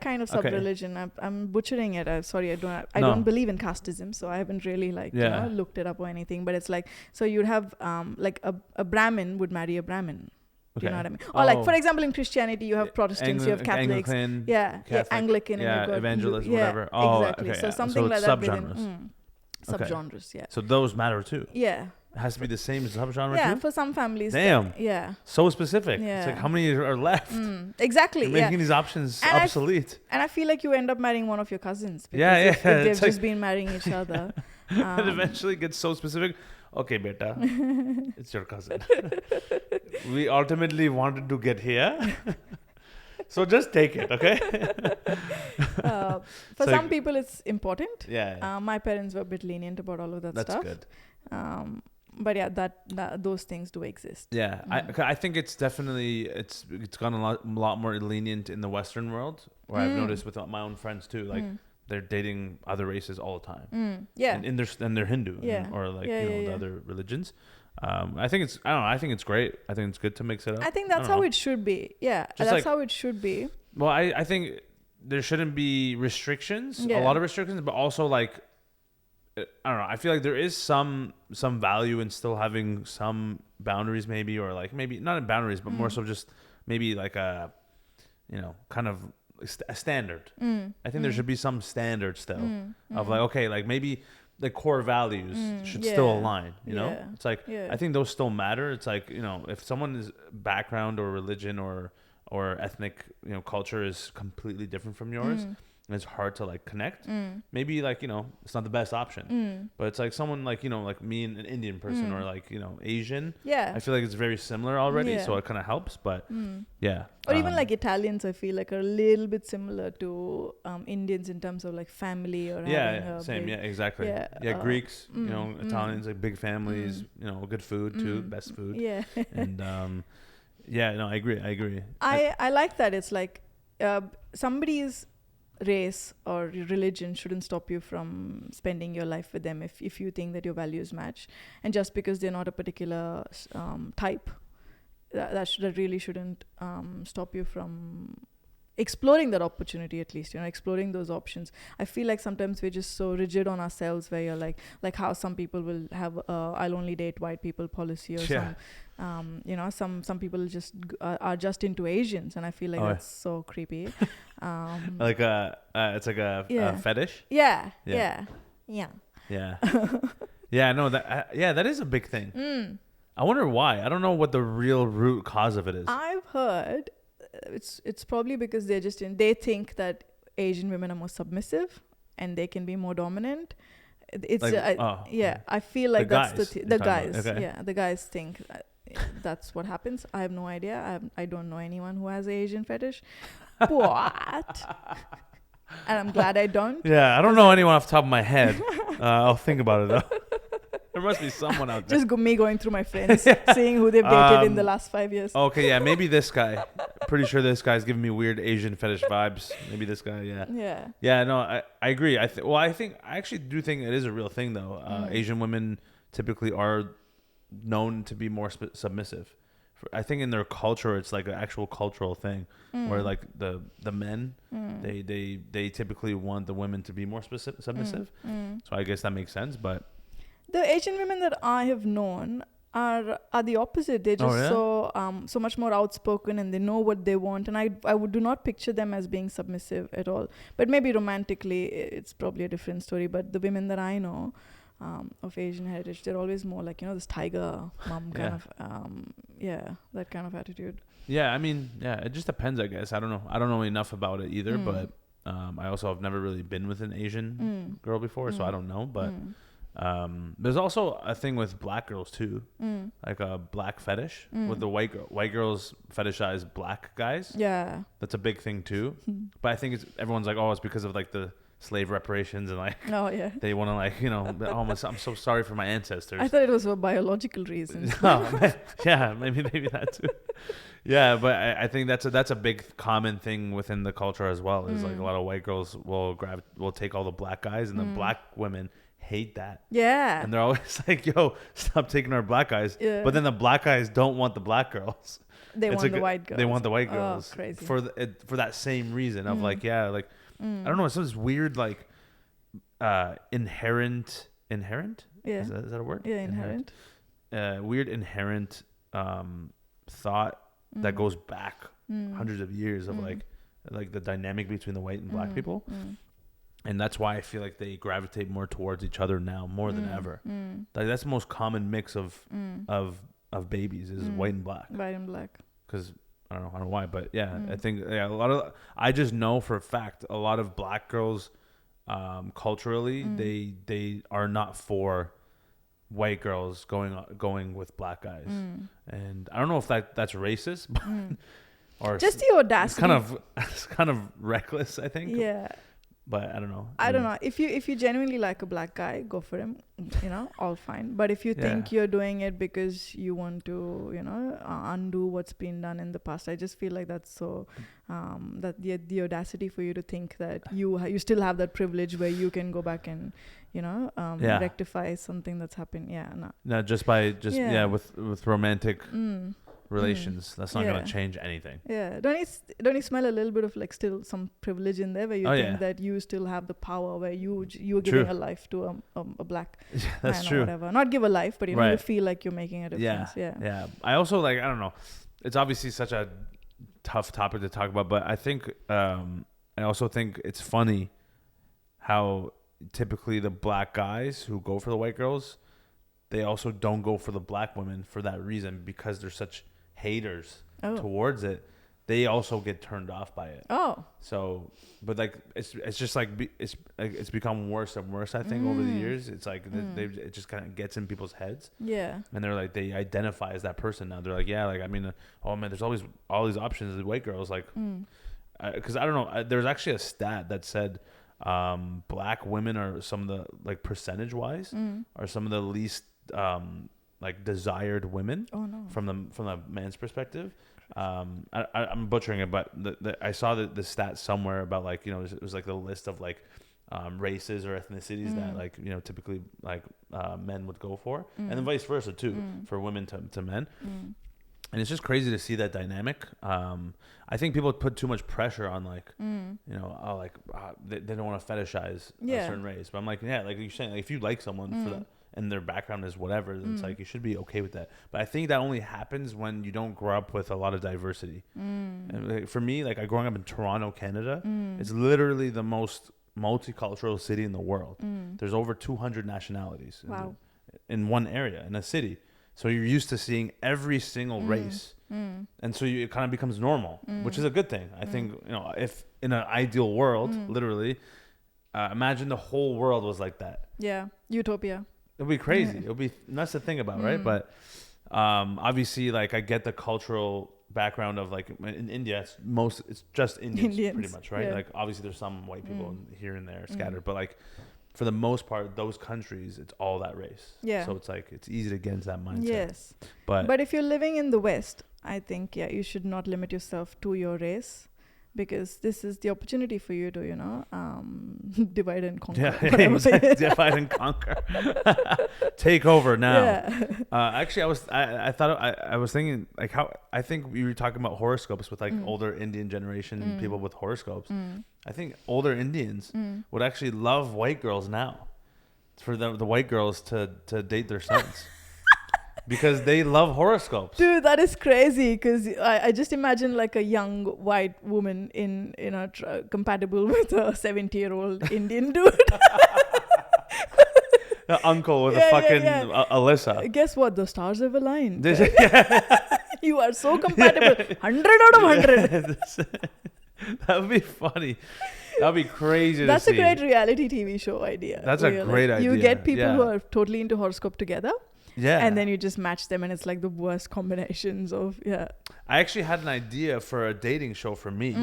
kind of sub-religion. I'm butchering it. Sorry, I don't believe in casteism, so I haven't really looked it up or anything. But it's like, so you'd have like a Brahmin would marry a Brahmin. Do you know what I mean? Or like, for example, in Christianity, you have Protestants, you have Catholics, Anglican, and evangelists, whatever. Exactly. So something like that. Subgenres, So those matter too. Yeah. It has to be the same subgenre too? Yeah, for some families. Damn. So specific. Yeah. It's like, how many are left? Exactly. You're making these options obsolete. And I feel like you end up marrying one of your cousins. Because if they've just been marrying each other. It eventually gets so specific. Okay, beta. It's your cousin. We ultimately wanted to get here. So just take it, okay? For some people, it's important. Yeah. My parents were a bit lenient about all of that stuff. That's good. But yeah, that those things do exist. Yeah, I think it's definitely it's gone a lot more lenient in the Western world, where I've noticed with my own friends too, like they're dating other races all the time. Yeah, and they're Hindu or like the other religions. I think it's I think it's great. I think it's good to mix it up. I think that's how it should be. Yeah, that's how it should be. Well, I think there shouldn't be restrictions, a lot of restrictions, but also like, I don't know. I feel like there is some value in still having some boundaries, maybe, or like maybe not in boundaries, but more so just maybe like a, kind of a standard. I think there should be some standard still of like, okay, like maybe the core values should still align. You know, it's like I think those still matter. It's like if someone's background or religion or ethnic culture is completely different from yours. And it's hard to like connect. Maybe like it's not the best option, but it's like someone like like me and an Indian person or like Asian. I feel like it's very similar already, so it kind of helps. But or even like Italians, I feel like are a little bit similar to Indians in terms of like family or same exactly Greeks, Italians, like big families, good food too, best food. And I agree. I like that. It's like somebody's race or religion shouldn't stop you from spending your life with them if you think that your values match, and just because they're not a particular type, that really shouldn't stop you from exploring that opportunity, at least exploring those options. I feel like sometimes we're just so rigid on ourselves, where you're like how some people will have I'll only date white people policy, or some people just are just into Asians, and I feel like that's so creepy. Like it's like a fetish. Yeah. No, that is a big thing. I wonder why. I don't know what the real root cause of it is. I've heard it's probably because they think that Asian women are more submissive and they can be more dominant. It's like, I feel like that's guys, the guys. Okay. The guys think that's what happens. I have no idea. I don't know anyone who has an Asian fetish. What? And I'm glad I don't. Yeah, I don't know anyone off the top of my head. I'll think about it though. There must be someone out there. Just me going through my friends, seeing who they've dated in the last 5 years. Okay, yeah, maybe this guy. Pretty sure this guy's giving me weird Asian fetish vibes. Maybe this guy, yeah. Yeah, no, I agree. I actually do think it is a real thing though. Asian women typically are known to be more submissive. I think in their culture, it's like an actual cultural thing where like the men, they typically want the women to be more submissive. So I guess that makes sense, but. The Asian women that I have known are the opposite. They're just so much more outspoken, and they know what they want. And I do not picture them as being submissive at all. But maybe romantically, it's probably a different story. But the women that I know of Asian heritage, they're always more like this tiger mom kind of that kind of attitude. Yeah, I mean, it just depends, I guess. I don't know enough about it either. But I also have never really been with an Asian girl before, so I don't know. But. There's also a thing with black girls too, like a black fetish with the white girls fetishize black guys. Yeah, that's a big thing too. But I think everyone's like, it's because of like the slave reparations and like they want to like I'm so sorry for my ancestors. I thought it was for biological reasons. Yeah, maybe that too. Yeah, but I think that's a big common thing within the culture as well. Is like a lot of white girls will take all the black guys, and the black women hate that. Yeah. And they're always like, yo, stop taking our black guys. Yeah. But then the black guys don't want the black girls. They want the white girls. They want the white girls. Oh, crazy. For that same reason of like, I don't know, it's this weird like inherent. Yeah. Is that a word? Yeah, inherent. Weird inherent thought that goes back hundreds of years of like the dynamic between the white and black people. And that's why I feel like they gravitate more towards each other now more than ever. Like that's the most common mix of babies is white and black. White and black. Because I don't know why, but I think I just know for a fact a lot of black girls, culturally they are not for white girls going with black guys, and I don't know if that's racist, but or just the audacity. It's kind of reckless, I think. Yeah. But I don't know. I don't know. If you genuinely like a black guy, go for him. All fine. But if you think you're doing it because you want to, undo what's been done in the past, I just feel like that's so that the audacity for you to think that you still have that privilege where you can go back and rectify something that's happened. No, just with romantic relations, that's not going to change anything. Don't you smell a little bit of like still some privilege in there where you think that you still have the power where you're giving a life to a black that's man true. or whatever, not give a life, but you feel like you're making a difference. I also I don't know, it's obviously such a tough topic to talk about, but I think I also think it's funny how typically the black guys who go for the white girls, they also don't go for the black women for that reason, because they're such haters towards it. They also get turned off by it. So, but like it's just like it's become worse and worse. I think over the years, it's like it just kind of gets in people's heads. And they're like, they identify as that person now. They're like, oh man, there's always all these options. The white girls, like, because I don't know. There's actually a stat that said black women are some of the, like, percentage wise, are some of the least like desired women from the man's perspective. I'm butchering it, but I saw the stat somewhere about, like, it was like the list of like races or ethnicities that, like, typically like men would go for, and then vice versa too, for women to men. And it's just crazy to see that dynamic. I think people put too much pressure on, like, they don't want to fetishize a certain race. But I'm like, like you're saying, like, if you like someone for that, and their background is whatever, then it's like you should be okay with that. But I think that only happens when you don't grow up with a lot of diversity. And, like, for me, like, growing up in Toronto, Canada, it's literally the most multicultural city in the world. There's over 200 nationalities in one area, in a city. So you're used to seeing every single race. And so it kind of becomes normal, which is a good thing. I think, if in an ideal world, literally, imagine the whole world was like that. Utopia. It'll be crazy. It'll be nuts to think about, right? But obviously, like, I get the cultural background of, like, in India, it's just Indians pretty much, right? Like, obviously there's some white people here and there scattered, but, like, for the most part, those countries, it's all that race. So it's like, it's easy to get into that mindset. But if you're living in the West, I think you should not limit yourself to your race, because this is the opportunity for you to, divide and conquer. Exactly. Divide and conquer. Take over now. Actually, I was thinking, like, how I think we were talking about horoscopes with, like, older Indian generation people with horoscopes. I think older Indians would actually love white girls now, for the white girls to date their sons. Because they love horoscopes. Dude, that is crazy. Because I just imagine, like, a young white woman compatible with a 70-year-old Indian dude. An uncle with a fucking Alyssa. Guess what? The stars have aligned. You are so compatible. 100 out of 100. That would be funny. That would be crazy That's to see. That's a great reality TV show idea. That's a great idea. You get people who are totally into horoscope together. And then you just match them, and it's like the worst combinations of I actually had an idea for a dating show for me.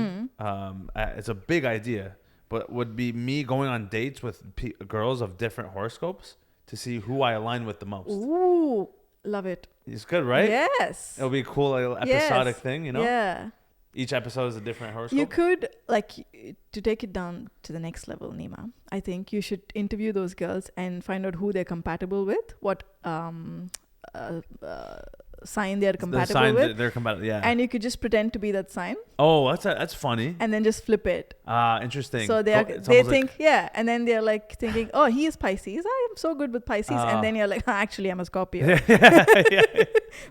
It's a big idea, but would be me going on dates with girls of different horoscopes to see who I align with the most. Ooh, love it. It's good, right? Yes. It'll be a cool, like, episodic thing, Yeah. Each episode is a different horoscope. You could, like, to take it down to the next level, Neema, I think you should interview those girls and find out who they're compatible with, what sign they're compatible with. They're compatible, And you could just pretend to be that sign. Oh, that's funny. And then just flip it. Interesting. So they think, and then they're like thinking, oh, he is Pisces. I am so good with Pisces. And then you're like, actually, I'm a Scorpio.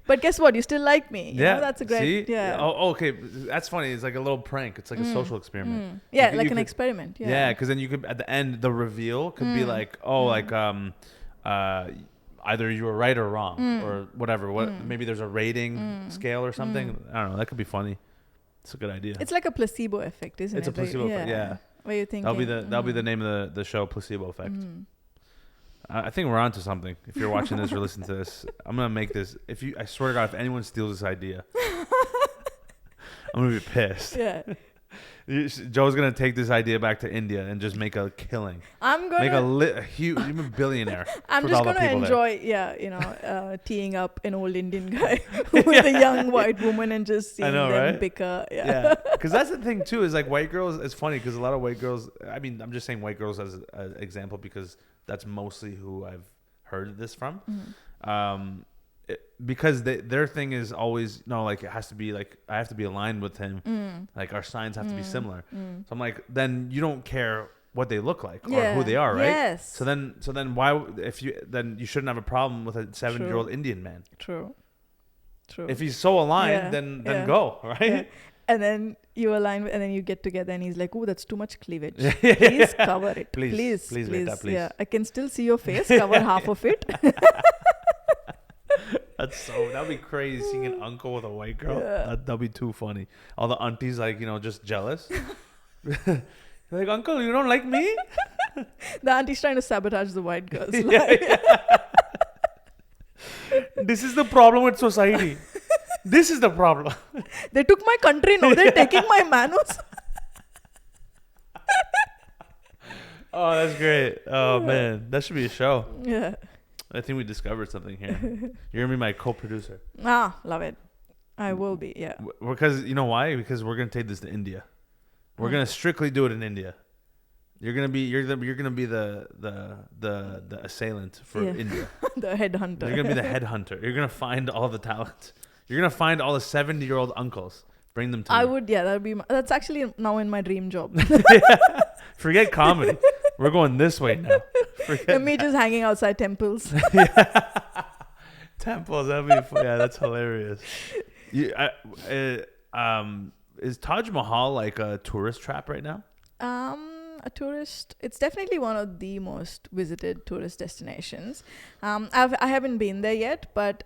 But guess what? You still like me. You know, that's a great. See? Oh, okay. That's funny. It's like a little prank. It's like a social experiment. Yeah, like an experiment. Yeah, because then you could, at the end, the reveal could be like, either you were right or wrong, or whatever. Maybe there's a rating scale or something. I don't know. That could be funny. It's a good idea. It's like a placebo effect, isn't it? It's a placebo effect. Yeah. Where you think that'll be the name of the show, placebo effect. I think we're onto something. If you're watching this or listening to this, I'm gonna make this. I swear to God, if anyone steals this idea, I'm gonna be pissed. Joe's gonna take this idea back to India and just make a killing. I'm gonna make a huge, even billionaire. I'm just gonna enjoy, teeing up an old Indian guy with a young white woman and just seeing them right? bicker. Yeah, because that's the thing too. Is like white girls. It's funny because a lot of white girls. I mean, I'm just saying white girls as an example because that's mostly who I've heard this from. Mm-hmm. Because their thing is always like it has to be like I have to be aligned with him, like our signs have to be similar. So I'm like, then you don't care what they look like or who they are, right? Yes. So then why then you shouldn't have a problem with a 7-year-old Indian man. True. If he's so aligned, then go, right? Yeah. And then you align, and then you get together, and he's like, "Oh, that's too much cleavage. Please cover it. Please. That, please. Yeah, I can still see your face. Cover half of it." That'd be crazy seeing an uncle with a white girl. Yeah. That'd be too funny. All the aunties just jealous. Like, uncle, you don't like me? The auntie's trying to sabotage the white girls. This is the problem with society. This is the problem. They took my country, now they're taking my manners. Oh, that's great. Oh, man. That should be a show. Yeah. I think we discovered something here. You're going to be my co-producer. Love it. I will be, yeah. Because, you know why? Because we're going to take this to India. We're going to strictly do it in India. You're going to be the assailant for India. The headhunter. You're going to be the headhunter. You're going to find all the talent. You're going to find all the 70-year-old uncles. Bring them to me. That's actually now in my dream job. Forget comedy. We're going this way now. And me just hanging outside temples. Temples, that's hilarious. Is Taj Mahal like a tourist trap right now? It's definitely one of the most visited tourist destinations. I haven't been there yet, but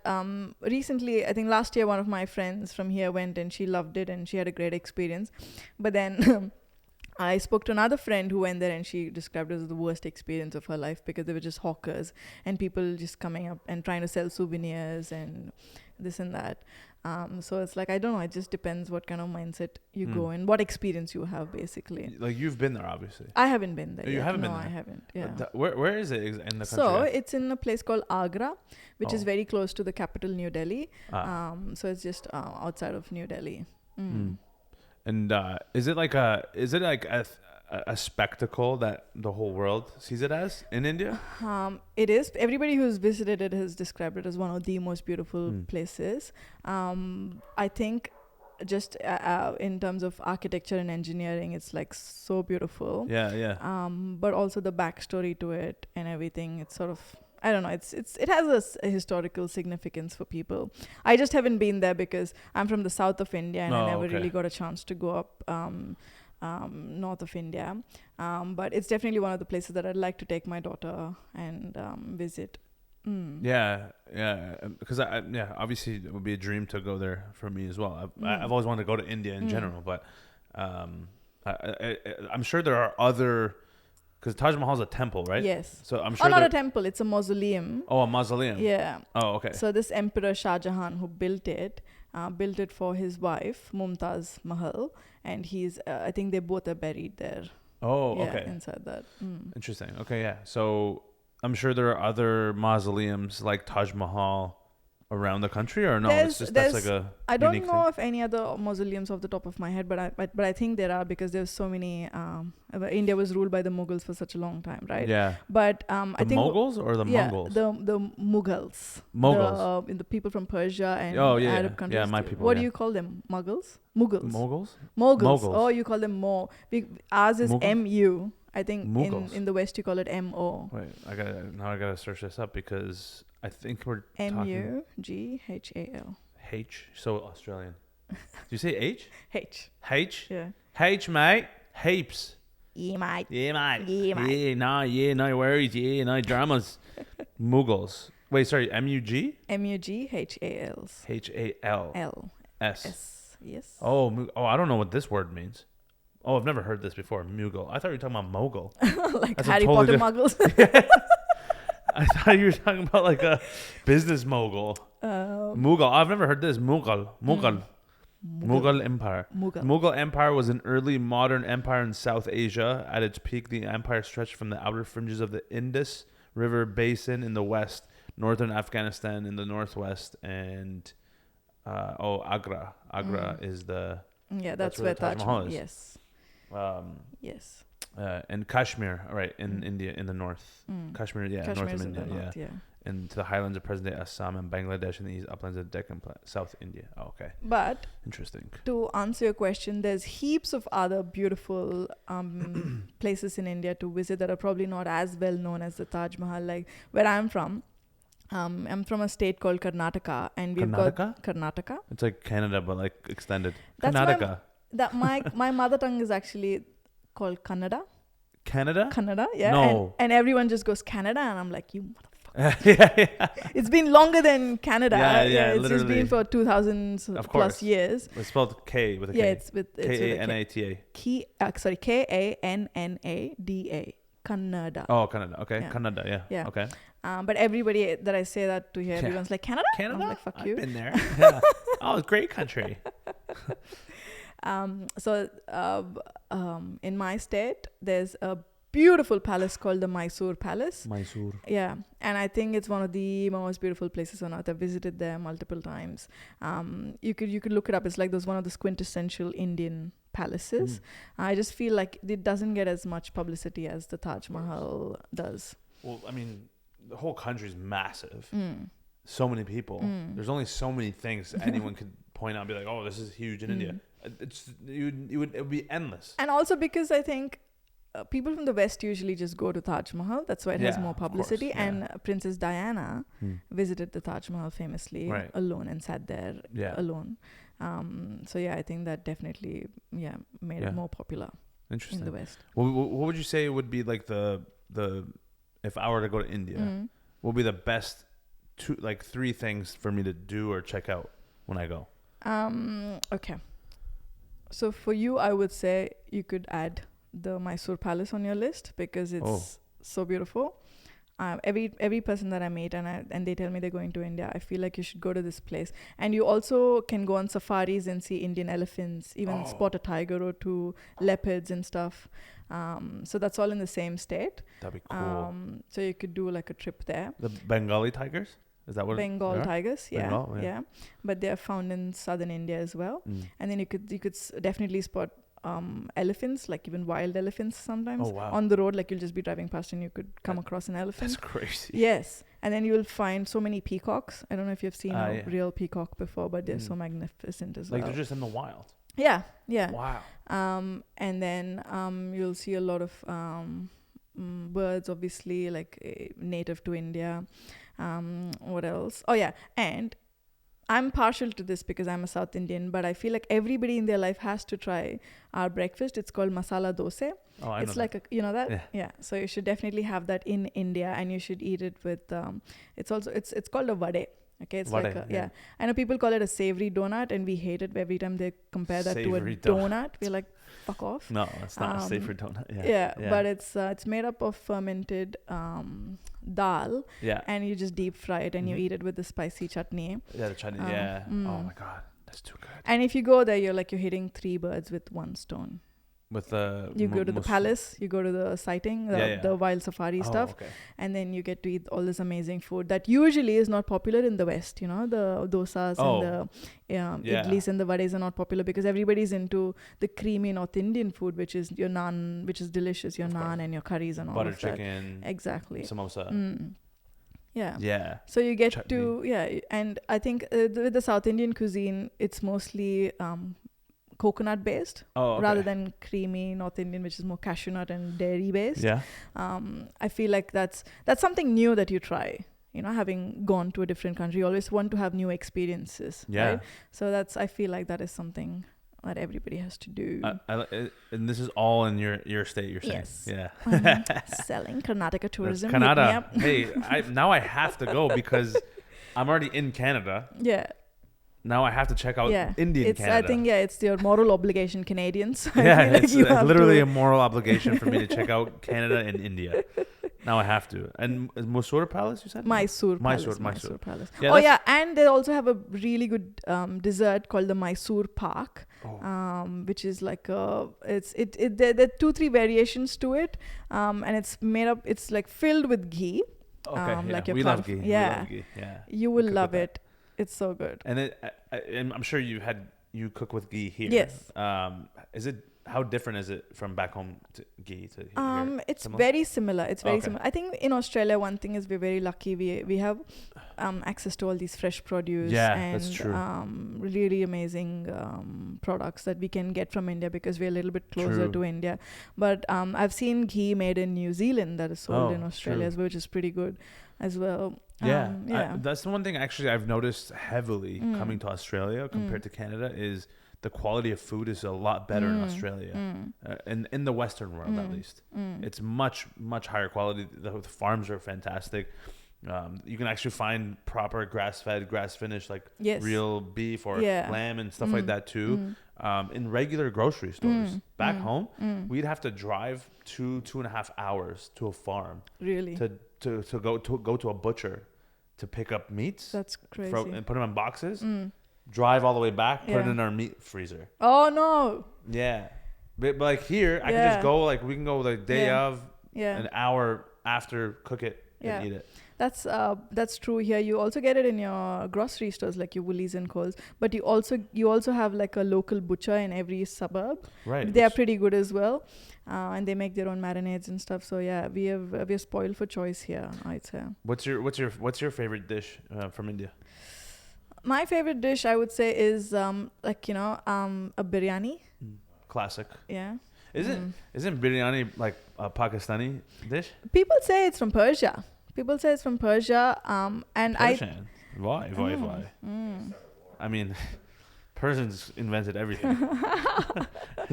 recently, I think last year, one of my friends from here went and she loved it and she had a great experience. But then I spoke to another friend who went there and she described it as the worst experience of her life because they were just hawkers and people just coming up and trying to sell souvenirs and this and that. So it's like, I don't know, it just depends what kind of mindset you go in, what experience you have basically. Like you've been there, obviously. I haven't been there. You haven't been there? No, I haven't. Yeah. Where is it in the country? So it's in a place called Agra, which is very close to the capital, New Delhi. So it's just outside of New Delhi. And is it like a spectacle that the whole world sees it as in India? It is. Everybody who's visited it has described it as one of the most beautiful places. I think just in terms of architecture and engineering, it's like so beautiful. Yeah. But also the backstory to it and everything, it's sort of, I don't know, it has a historical significance for people. I just haven't been there because I'm from the south of India and I never really got a chance to go up north of India. But it's definitely one of the places that I'd like to take my daughter and visit. Yeah. Because obviously it would be a dream to go there for me as well. I've always wanted to go to India in general, but I'm sure there are other. Because Taj Mahal is a temple, right? Yes. So I'm sure. Not a temple. It's a mausoleum. Oh, a mausoleum. Yeah. Oh, okay. So this Emperor Shah Jahan, who built it for his wife Mumtaz Mahal, and I think they both are buried there. Oh, okay. Inside that. Interesting. Okay, yeah. So I'm sure there are other mausoleums like Taj Mahal around the country, or no? It's just that's like a. I don't know of any other mausoleums off the top of my head, but I think there are because there's so many. India was ruled by the Mughals for such a long time, right? Yeah. But I think Mughals or the Mongols? the Mughals. Mughals. The people from Persia and Arab countries. Yeah, my people. What do you call them? Mughals. Mughals. Oh, you call them Mo. Ours is M-U. I think in the West you call it M-O. Wait, I gotta search this up because I think we're M-U-G-H-A-L. H, so Australian. Did you say H? H. H? Yeah. H, mate. Heaps. Yeah, mate. Yeah, mate. No worries. Yeah, no dramas. Mughals. Wait, sorry, M-U-G? M-U-G-H-A-L. H-A-L. L-S. Yes. Oh, I don't know what this word means. Oh, I've never heard this before. Mughal. I thought you were talking about mogul. Like that's Harry Potter muggles. I thought you were talking about like a business mogul. Mughal. I've never heard this. Mughal. Mughal Empire. Mughal Empire was an early modern empire in South Asia. At its peak, the empire stretched from the outer fringes of the Indus River basin in the west, northern Afghanistan in the northwest, and Agra. Agra is the that's where Taj Mahal is. Yes. Yes. And Kashmir, right, in India, in the north. Kashmir, north of India, and to the highlands of present-day Assam and Bangladesh and the east uplands of Deccan, South India. Oh, okay. But interesting. To answer your question, there's heaps of other beautiful places in India to visit that are probably not as well known as the Taj Mahal. Like where I'm from, I'm from a state called Karnataka, and we've got Karnataka. It's like Canada, but like extended. That's Karnataka. My mother tongue is actually called Kannada. Canada? Kannada, yeah. No. And everyone just goes Canada, and I'm like, you motherfucker. yeah. It's been longer than Canada. It's just been for 2,000 plus years. It's spelled K with a K. Yeah, it's with K-A-N-A-T-A. K-A-N-N-A-D-A. Kannada. Oh, Kannada. Okay, yeah. Kannada. Yeah. Okay. But everybody that I say that to here, everyone's like, Canada? Canada? I'm like, fuck you. I've been there. Yeah. Oh, it's a great country. In my state, there's a beautiful palace called the Mysore Palace. Mysore. Yeah. And I think it's one of the most beautiful places on earth. I've visited there multiple times. You could look it up. It's like one of those quintessential Indian palaces. I just feel like it doesn't get as much publicity as the Taj Mahal does. Well, I mean, the whole country is massive. So many people. There's only so many things anyone could point out and be like, oh, this is huge in India. It would be endless. And also because I think people from the West usually just go to Taj Mahal. That's why it has more publicity. Course, and Princess Diana visited the Taj Mahal famously alone and sat there alone. So I think that definitely made it more popular in the West. What would you say would be like the if I were to go to India, what would be the best three things for me to do or check out when I go? Okay. So for you, I would say you could add the Mysore Palace on your list because it's so beautiful. Every person that I meet and they tell me they're going to India, I feel like you should go to this place. And you also can go on safaris and see Indian elephants, even spot a tiger or two, leopards and stuff. So that's all in the same state. That'd be cool. So you could do like a trip there. The Bengali tigers? Is that what Bengal tigers? Bengal, yeah. But they're found in southern India as well. And then you could definitely spot elephants, like even wild elephants sometimes on the road. Like you'll just be driving past and you could come across an elephant. That's crazy. Yes. And then you'll find so many peacocks. I don't know if you've seen a real peacock before, but they're so magnificent as well. Like they're just in the wild. Yeah. Wow. And then you'll see a lot of birds, obviously, like native to India. What else? Oh yeah, and I'm partial to this because I'm a South Indian, but I feel like everybody in their life has to try our breakfast. It's called masala dosa. Oh, I know like that. You know that? Yeah. So you should definitely have that in India, and you should eat it with. It's called a vade. Okay, it's vade, like I know people call it a savory donut, and we hate it every time they compare that savory to a donut. We're like, fuck off. No, it's not a savory donut. But it's made up of fermented dal. Yeah. And you just deep fry it and you eat it with the spicy chutney. Yeah, the chutney. Oh my god, that's too good. And if you go there, you're hitting 3 birds with 1 stone. With the you go to the palace, you go to the sighting, the wild safari stuff, and then you get to eat all this amazing food that usually is not popular in the West. You know, the dosas and the idlis and the vades are not popular because everybody's into the creamy North Indian food, which is your naan, which is delicious, your naan and your curries and all butter of that. chicken, exactly, samosa. Yeah. So you get chutney. And I think with the South Indian cuisine, it's mostly coconut based rather than creamy North Indian, which is more cashew nut and dairy based. I feel like that's something new that you try. You know, having gone to a different country, you always want to have new experiences. Right? So I feel like that is something that everybody has to do. And this is all in your state, you're saying? Yes. Yeah. Selling Karnataka tourism. Canada. Hey, now I have to go because I'm already in Canada. Yeah. now I have to check out Indian Canada. I think it's your moral obligation, Canadians. It's literally a moral obligation for me to check out Canada and India. Now I have to. And Mysore Palace, you said? Mysore Palace. Yeah, and they also have a really good dessert called the Mysore Pak, which is like there are 2-3 variations to it, and it's made up. It's like filled with ghee. Okay, like we love ghee. Yeah, you will love it. It's so good. And I'm sure you cook with ghee here. Yes. How different is it from back home to ghee to here? It's very similar. It's very similar. I think in Australia, one thing is we're very lucky. We have access to all these fresh produce and that's true. Really amazing products that we can get from India because we're a little bit closer to India. But I've seen ghee made in New Zealand that is sold in Australia as well, which is pretty good as well. That's the one thing actually I've noticed heavily coming to Australia compared to Canada is the quality of food is a lot better in Australia, in the Western world at least. It's much, much higher quality. The farms are fantastic. You can actually find proper grass-fed, grass-finished, like real beef or lamb and stuff like that too. In regular grocery stores. Back home, we'd have to drive 2.5 hours to a farm. Really? To go to a butcher to pick up meats. That's crazy. And put them in boxes. Drive all the way back, put it in our meat freezer. Oh no. Yeah. But like here, I can just go, like we can go the day of, an hour after, cook it and eat it. That's true here. You also get it in your grocery stores like your Woolies and Coles, but you also have like a local butcher in every suburb. Right. They are pretty good as well. And they make their own marinades and stuff. So yeah, we're spoiled for choice here, I'd say. What's your favorite dish from India? My favorite dish, I would say, is a biryani. Classic. Yeah. Isn't biryani like a Pakistani dish? People say it's from Persia. And Persian? Why? I mean, Persians invented everything.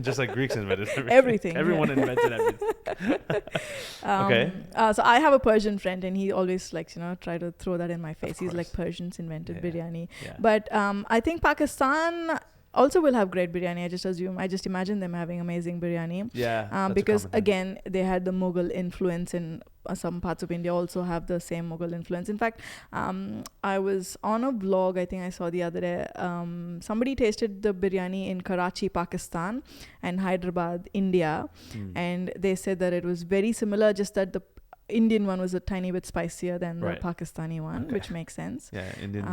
Just like Greeks invented everything. Everyone invented everything. Okay. So I have a Persian friend and he always likes, try to throw that in my face. He's like, Persians invented biryani. Yeah. But I think Pakistan also will have great biryani. I just imagine them having amazing biryani. Yeah. Because again, they had the Mughal influence in some parts of India also have the same Mughal influence. In fact, I was on a vlog, I think I saw the other day, somebody tasted the biryani in Karachi, Pakistan and Hyderabad, India. And they said that it was very similar, just that the Indian one was a tiny bit spicier than the Pakistani one, which makes sense. Yeah, Indian. It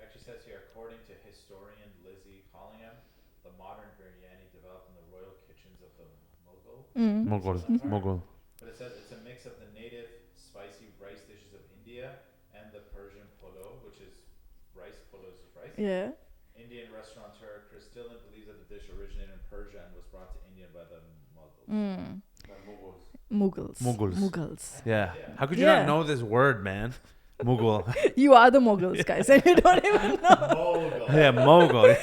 actually says here, according to historian Lizzie Collingham, the modern biryani developed in the royal kitchens of the Mughal. But it says it's a mix of the native spicy rice dishes of India and the Persian polo, which is rice. Polo is rice. Yeah. Indian restaurateur Chris Dillon believes that the dish originated in Persia and was brought to India by the Mughals. Yeah. How could you not know this word, man? Mughal. You are the Mughals, guys, and you don't even know. Mughal.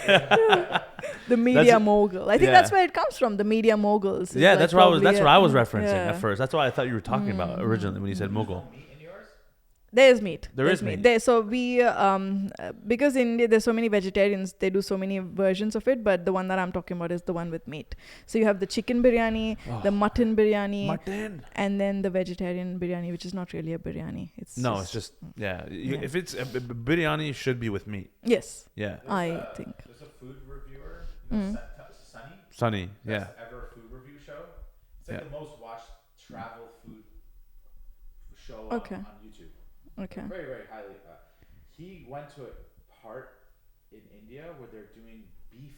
The media mogul. I think that's where it comes from. The media moguls. Yeah, that's what I was referencing at first. That's what I thought you were talking about originally when you said Mughal. There's meat. There is meat. So we, because in India there's so many vegetarians, they do so many versions of it. But the one that I'm talking about is the one with meat. So you have the chicken biryani, the mutton biryani, and then the vegetarian biryani, which is not really a biryani. It's just if it's a biryani, should be with meat. Yes. Yeah. I think. There's a food reviewer, Sunny. Yeah. Best ever food review show. It's like the most watched travel food show on YouTube. Okay. Very, very highly. He went to a part in India where they're doing beef.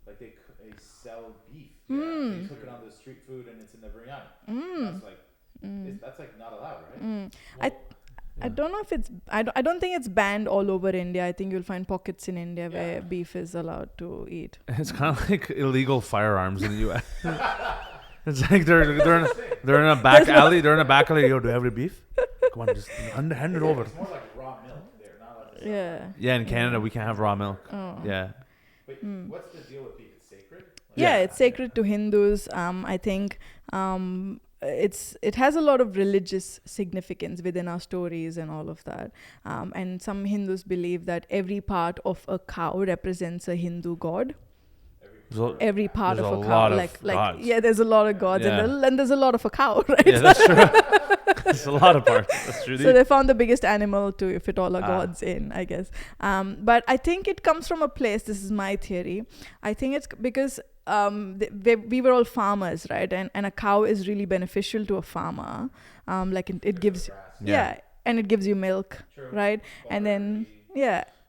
Like they sell beef. They cook it on the street food and it's in the biryani. That's like not allowed, right? I don't know if it's. I don't think it's banned all over India. I think you'll find pockets in India where beef is allowed to eat. It's kind of like illegal firearms in the U.S. It's like they're in a back alley. They're in a back alley. Yo, do you have any beef? Come on, just hand it over. It's more like raw milk there, not like Yeah, in Canada we can't have raw milk. Oh. Yeah. Wait, what's the deal with beef? It's sacred? It's sacred to Hindus. I think it has a lot of religious significance within our stories and all of that. And some Hindus believe that every part of a cow represents a Hindu god. Every part of a cow, like yeah, there's a lot of gods, and there's a lot of a cow, right? Yeah, that's true. There's a lot of parts. That's true. So they found the biggest animal to fit all our gods in, I guess. But I think it comes from a place. This is my theory. I think it's because we were all farmers, right? And a cow is really beneficial to a farmer. Like it gives, and it gives you milk, right? And then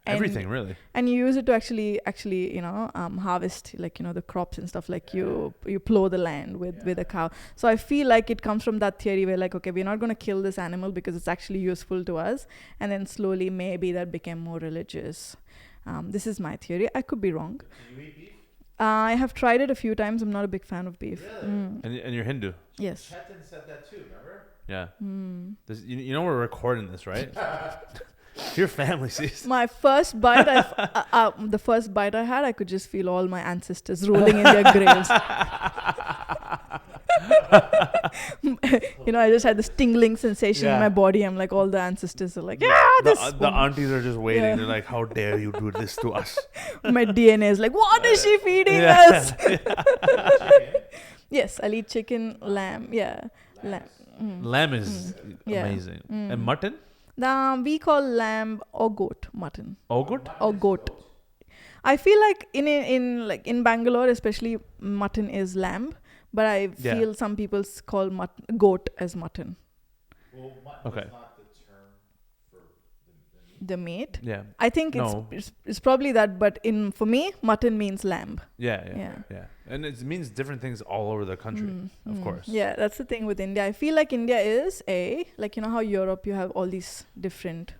everything really. And you use it to actually harvest, like, the crops and stuff, like you plow the land with a cow. So I feel like it comes from that theory where, like, okay, we're not going to kill this animal because it's actually useful to us. And then slowly maybe that became more religious. This is my theory. I could be wrong. Do you eat beef? I have tried it a few times. I'm not a big fan of beef. Really? And you're Hindu? Yes. Chetan said that too, remember? Yeah. This, we're recording this, right? Your family sees. My first bite, the first bite I had, I could just feel all my ancestors rolling in their graves. I just had this tingling sensation in my body. I'm like, all the ancestors are like, the aunties are just waiting. They're like, how dare you do this to us? My DNA is like, what is she feeding us? Yes, I'll eat chicken, lamb. Yeah. Lamb is amazing. And mutton? We call lamb or goat mutton. Oh, good. Or goat. I feel like in Bangalore, especially, mutton is lamb, but I feel some people call goat as mutton. Well, mutton is not the term for the meat. Yeah. I think it's probably that, but for me, mutton means lamb. Yeah. And it means different things all over the country, of course. Yeah, that's the thing with India. I feel like India is how Europe, you have all these different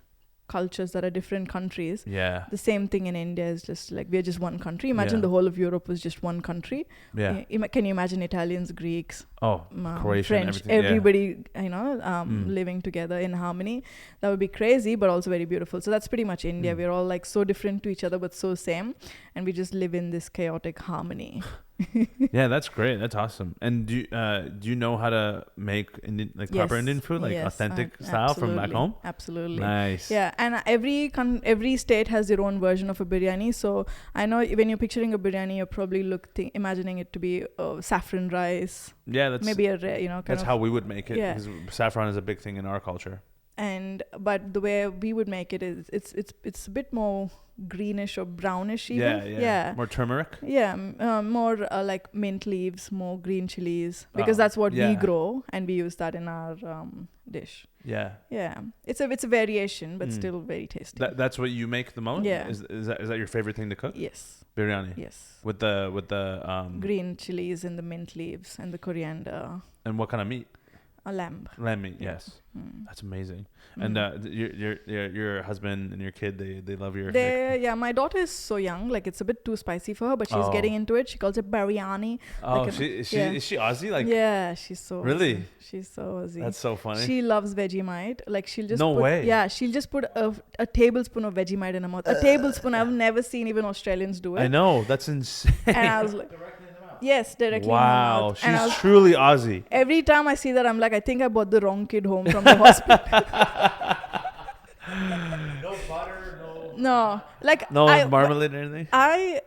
cultures that are different countries. Yeah. The same thing in India is just like, we're just one country. Imagine the whole of Europe was just one country. Yeah. Can you imagine Italians, Greeks, Croatian, French, everybody, living together in harmony? That would be crazy, but also very beautiful. So that's pretty much India. We're all like so different to each other, but so same. And we just live in this chaotic harmony. Yeah, that's great. That's awesome. And do you know how to make Indian, proper Indian food, authentic style from back home? Absolutely. Nice. Yeah, and every state has their own version of a biryani. So I know when you're picturing a biryani, you're probably imagining it to be saffron rice. Yeah, that's maybe that's how we would make it, because saffron is a big thing in our culture. But the way we would make it is it's a bit more greenish or brownish even. Yeah. More turmeric. Yeah, more like mint leaves, more green chilies, because that's what we grow, and we use that in our dish. Yeah. Yeah. It's a variation, but still very tasty. That's what you make the most? Yeah. Is that your favorite thing to cook? Yes. Biryani. Yes. With the green chilies and the mint leaves and the coriander. And what kind of meat? A lamb. Lamb meat, yes. That's amazing. And your husband and your kid, they love your... my daughter is so young, like it's a bit too spicy for her, but she's getting into it. She calls it biryani. Oh, is she Aussie? Yeah, she's so really Aussie. She's so Aussie. That's so funny. She loves Vegemite. Like she'll just she'll just put a tablespoon of Vegemite in her mouth. A tablespoon. I've never seen even Australians do it. I know, that's insane. And I was like, yes, directly. Wow, she's truly Aussie. Every time I see that, I'm like, I think I brought the wrong kid home from the hospital. No butter, no, like no marmalade or anything. I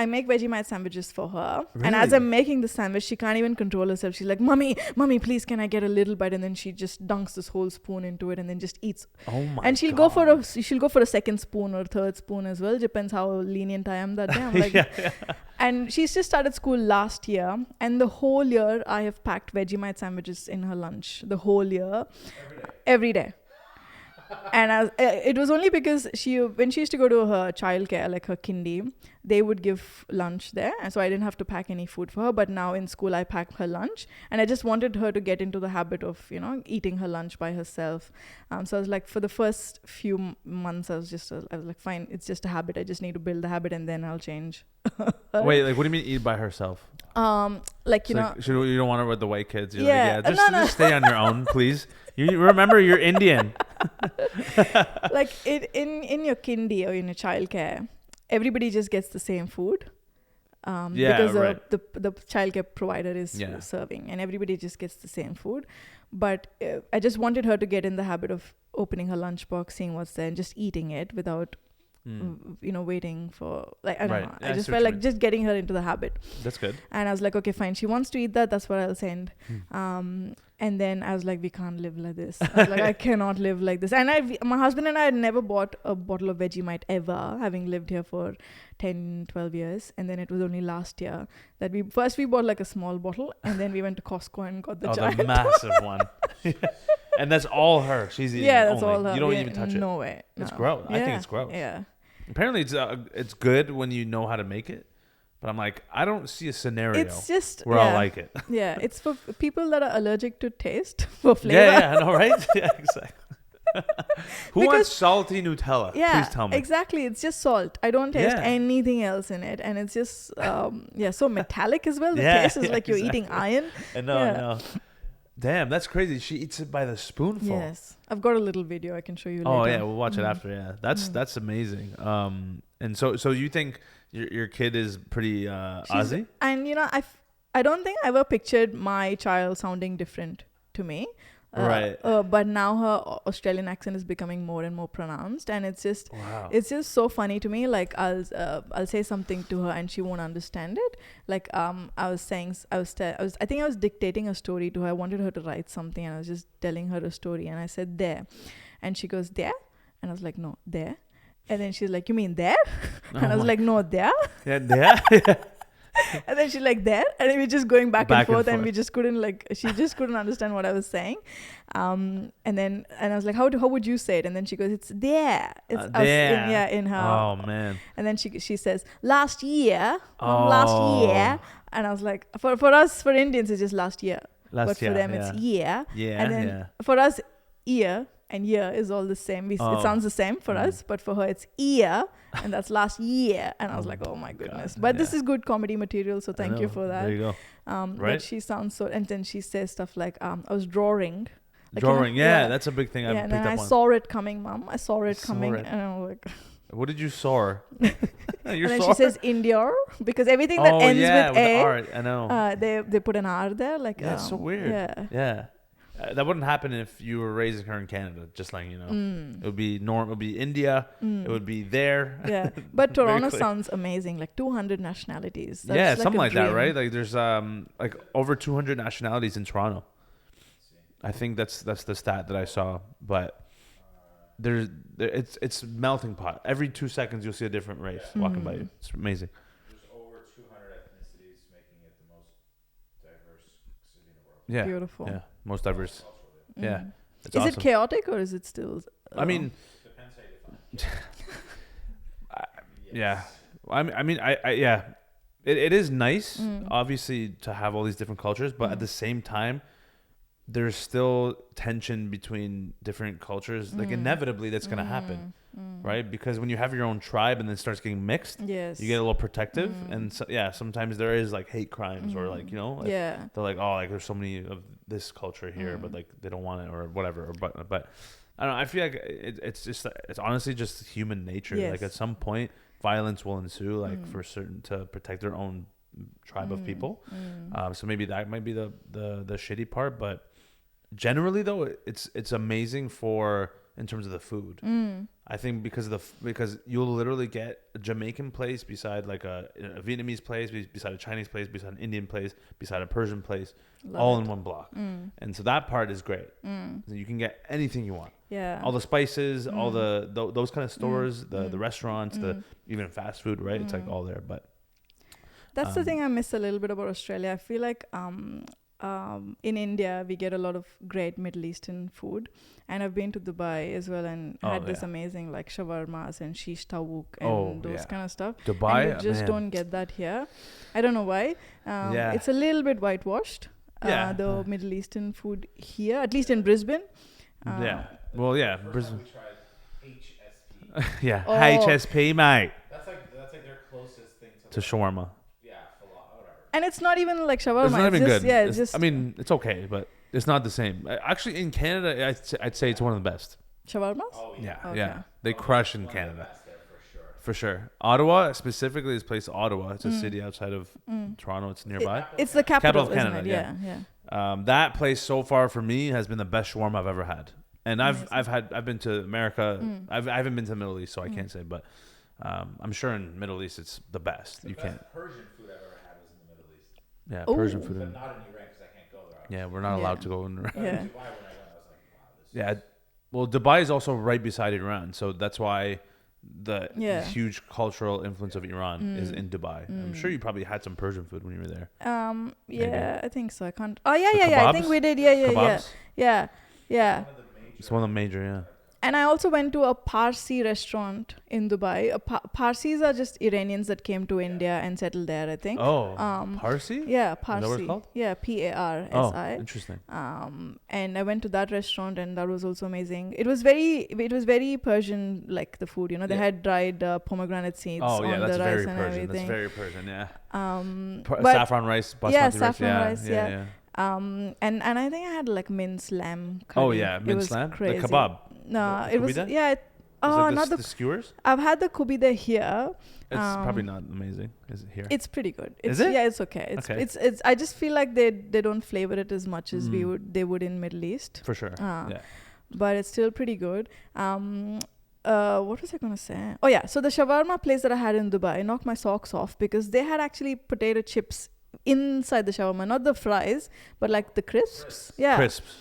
make Vegemite sandwiches for her, and as I'm making the sandwich, she can't even control herself. She's like, "Mommy, please, can I get a little bite?" And then she just dunks this whole spoon into it, and then just eats. Oh my! And she'll go for a second spoon or third spoon as well. Depends how lenient I am that day. I'm like, And she's just started school last year, and the whole year I have packed Vegemite sandwiches in her lunch. The whole year, every day. And it was only because when she used to go to her childcare, like her kindy, they would give lunch there, and so I didn't have to pack any food for her. But now in school, I pack her lunch, and I just wanted her to get into the habit of eating her lunch by herself. So I was like, for the first few months, I was like, fine, it's just a habit. I just need to build the habit, and then I'll change. Wait, like what do you mean eat by herself? You don't want her with the white kids. You're just stay on your own, please. You remember you're Indian. Like in your kindy or in your childcare, everybody just gets the same food. Because the childcare provider is serving, and everybody just gets the same food. But I just wanted her to get in the habit of opening her lunchbox, seeing what's there, and just eating it without waiting for, like, I don't know. I just felt like just getting her into the habit. That's good. And I was like, okay, fine. She wants to eat that. That's what I'll send. And then I was like, we can't live like this. I was like, I cannot live like this. And my husband and I had never bought a bottle of Vegemite ever, having lived here for 10, 12 years. And then it was only last year that we bought like a small bottle, and then we went to Costco and got the giant. The massive one. And that's all her. She's eating that's only. all her. You don't even touch it. No way. No. It's gross. I think it's gross. Yeah. Apparently it's good when you know how to make it. But I'm like, I don't see a scenario where I'll like it. Yeah, it's for people that are allergic to taste, for flavor. Yeah, I know, right? Yeah, exactly. Who wants salty Nutella? Yeah, please tell me. Exactly. It's just salt. I don't taste anything else in it. And it's just, so metallic as well. The taste is like you're eating iron. I know. Damn, that's crazy. She eats it by the spoonful. Yes. I've got a little video I can show you later. Oh, yeah. We'll watch it after. Yeah. That's amazing. And so you think your kid is pretty Aussie? And, I don't think I ever pictured my child sounding different to me. Right. But now her Australian accent is becoming more and more pronounced, and it's just so funny to me. Like I'll say something to her and she won't understand it. Like I think I was dictating a story to her. I wanted her to write something, and I was just telling her a story, and I said there, and she goes there, and I was like, no, there. And then she's like, you mean there? And I was like, no, there. Yeah, there. And then she's like there, and we were just going back and forth, and we just couldn't she just couldn't understand what I was saying. And I was like, how would you say it? And then she goes, it's there. It's there. In her. Oh man. And then she says last year. And I was like, for us, for Indians, it's just last year. But for them it's year. Yeah. And then for us, year and year is all the same. It sounds the same for us, but for her it's year, and that's last year. And I was like, oh my goodness. But this is good comedy material, so thank you for that. There you go. Right? But she sounds so, and then she says stuff like, I was drawing. Like, that's a big thing I picked up on. I saw it coming, Mom. I saw it coming. And I was like... What did you soar? And then she says India, because everything that ends with A, R, I know. They put an R there. Like, it's so weird. Yeah. That wouldn't happen if you were raising her in Canada, just like, It would be It would be India. It would be there. Yeah. But Toronto sounds amazing. Like 200 nationalities. That's something like dream. that, right? Like there's like over 200 nationalities in Toronto. I think that's the stat that I saw. But it's melting pot. Every 2 seconds you'll see a different race walking by you. It's amazing. There's over 200 ethnicities, making it the most diverse city in the world. Yeah. Beautiful. Yeah. Most diverse. Yeah. It's awesome. It chaotic, or is it still... I mean... Depends how you define it. Yeah. I mean, it is nice, obviously, to have all these different cultures, but at the same time, there's still tension between different cultures. Like, inevitably, that's going to happen, right? Because when you have your own tribe and then it starts getting mixed, you get a little protective. And sometimes there is, like, hate crimes or, like, they're like, oh, like, there's so many of this culture here, but, like, they don't want it or whatever. But I don't know. I feel like it's honestly just human nature. Yes. Like, at some point, violence will ensue, like, for certain, to protect their own tribe of people. So maybe that might be the shitty part, but generally though it's amazing in terms of the food. I think because you'll literally get a Jamaican place beside like a Vietnamese place, beside a Chinese place, beside an Indian place, beside a Persian place, in one block. And so that part is great. So you can get anything you want. All the spices, all those kind of stores, the restaurants, the even fast food, right? It's like all there. But that's the thing I miss a little bit about Australia. I feel like in India, we get a lot of great Middle Eastern food. And I've been to Dubai as well and had this amazing like shawarmas and shish tawuk and those kind of stuff. Dubai, and you just don't get that here. I don't know why. It's a little bit whitewashed, the Middle Eastern food here, at least in Brisbane. Brisbane. We tried HSP. HSP, mate. That's like their closest thing to shawarma. And it's not even like shawarma. It's not even good. Yeah, it's just... I mean, it's okay, but it's not the same. Actually, in Canada, I'd say it's one of the best. Shawarmas? Oh, yeah. They crush in Canada. For sure. Ottawa specifically is placed Ottawa. It's a city outside of Toronto. It's nearby. It's the capital of Canada. Yeah. That place so far for me has been the best shawarma I've ever had. And I've been to America. I haven't been to the Middle East, so I can't say. But I'm sure in Middle East it's the best. You can't. Persian food I've ever had was in the Middle East. Yeah, Ooh. Persian food. But not in Iran because I can't go there. Yeah, we're not allowed to go in. But in Dubai when I went, I was like, wow, this. Yeah, well, Dubai is also right beside Iran, so that's why the huge cultural influence of Iran is in Dubai. I'm sure you probably had some Persian food when you were there. I think so. I can't. Oh yeah. I think we did. Yeah. It's one of the major, yeah. And I also went to a Parsi restaurant in Dubai. Parsis are just Iranians that came to India and settled there, I think. Oh, Parsi? Yeah, Parsi. Is that what it's called? Yeah, Parsi. Oh, interesting. And I went to that restaurant, and that was also amazing. It was very Persian, like the food. You know, they had dried pomegranate seeds on the rice and everything. That's very Persian. Yeah. But saffron rice, basmati yeah, rice. saffron rice. Yeah. And I think I had like minced lamb curry. Oh yeah, minced lamb. Crazy. The kebab. No, it was not the skewers. I've had the kubide here. It's probably not amazing. Is it here? It's pretty good. Is it? Yeah, it's okay. It's. I just feel like they don't flavor it as much as they would in Middle East. For sure. Yeah. But it's still pretty good. What was I gonna say? Oh yeah. So the shawarma place that I had in Dubai knocked my socks off because they had actually potato chips inside the shawarma, not the fries, but like the crisps. Yeah. Crisps.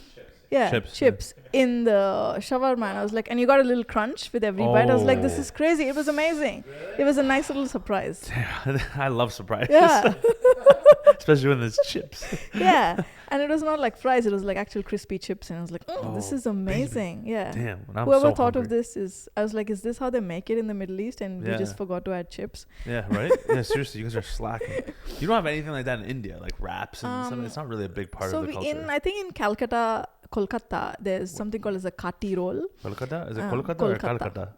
Yeah, chips in the shawarma. And I was like, and you got a little crunch with every bite. I was like, this is crazy. It was amazing. It was a nice little surprise. I love surprises. Yeah. Especially when there's chips. Yeah. And it was not like fries. It was like actual crispy chips. And I was like, this is amazing. Baby. Yeah. Damn. Whoever thought of this I was like, is this how they make it in the Middle East? And we just forgot to add chips. Yeah, right? Yeah, seriously. You guys are slacking. You don't have anything like that in India, like wraps and something. It's not really a big part of the culture. I think in Kolkata, there's something called as a kati roll. Kolkata? Is it Kolkata or Calcutta?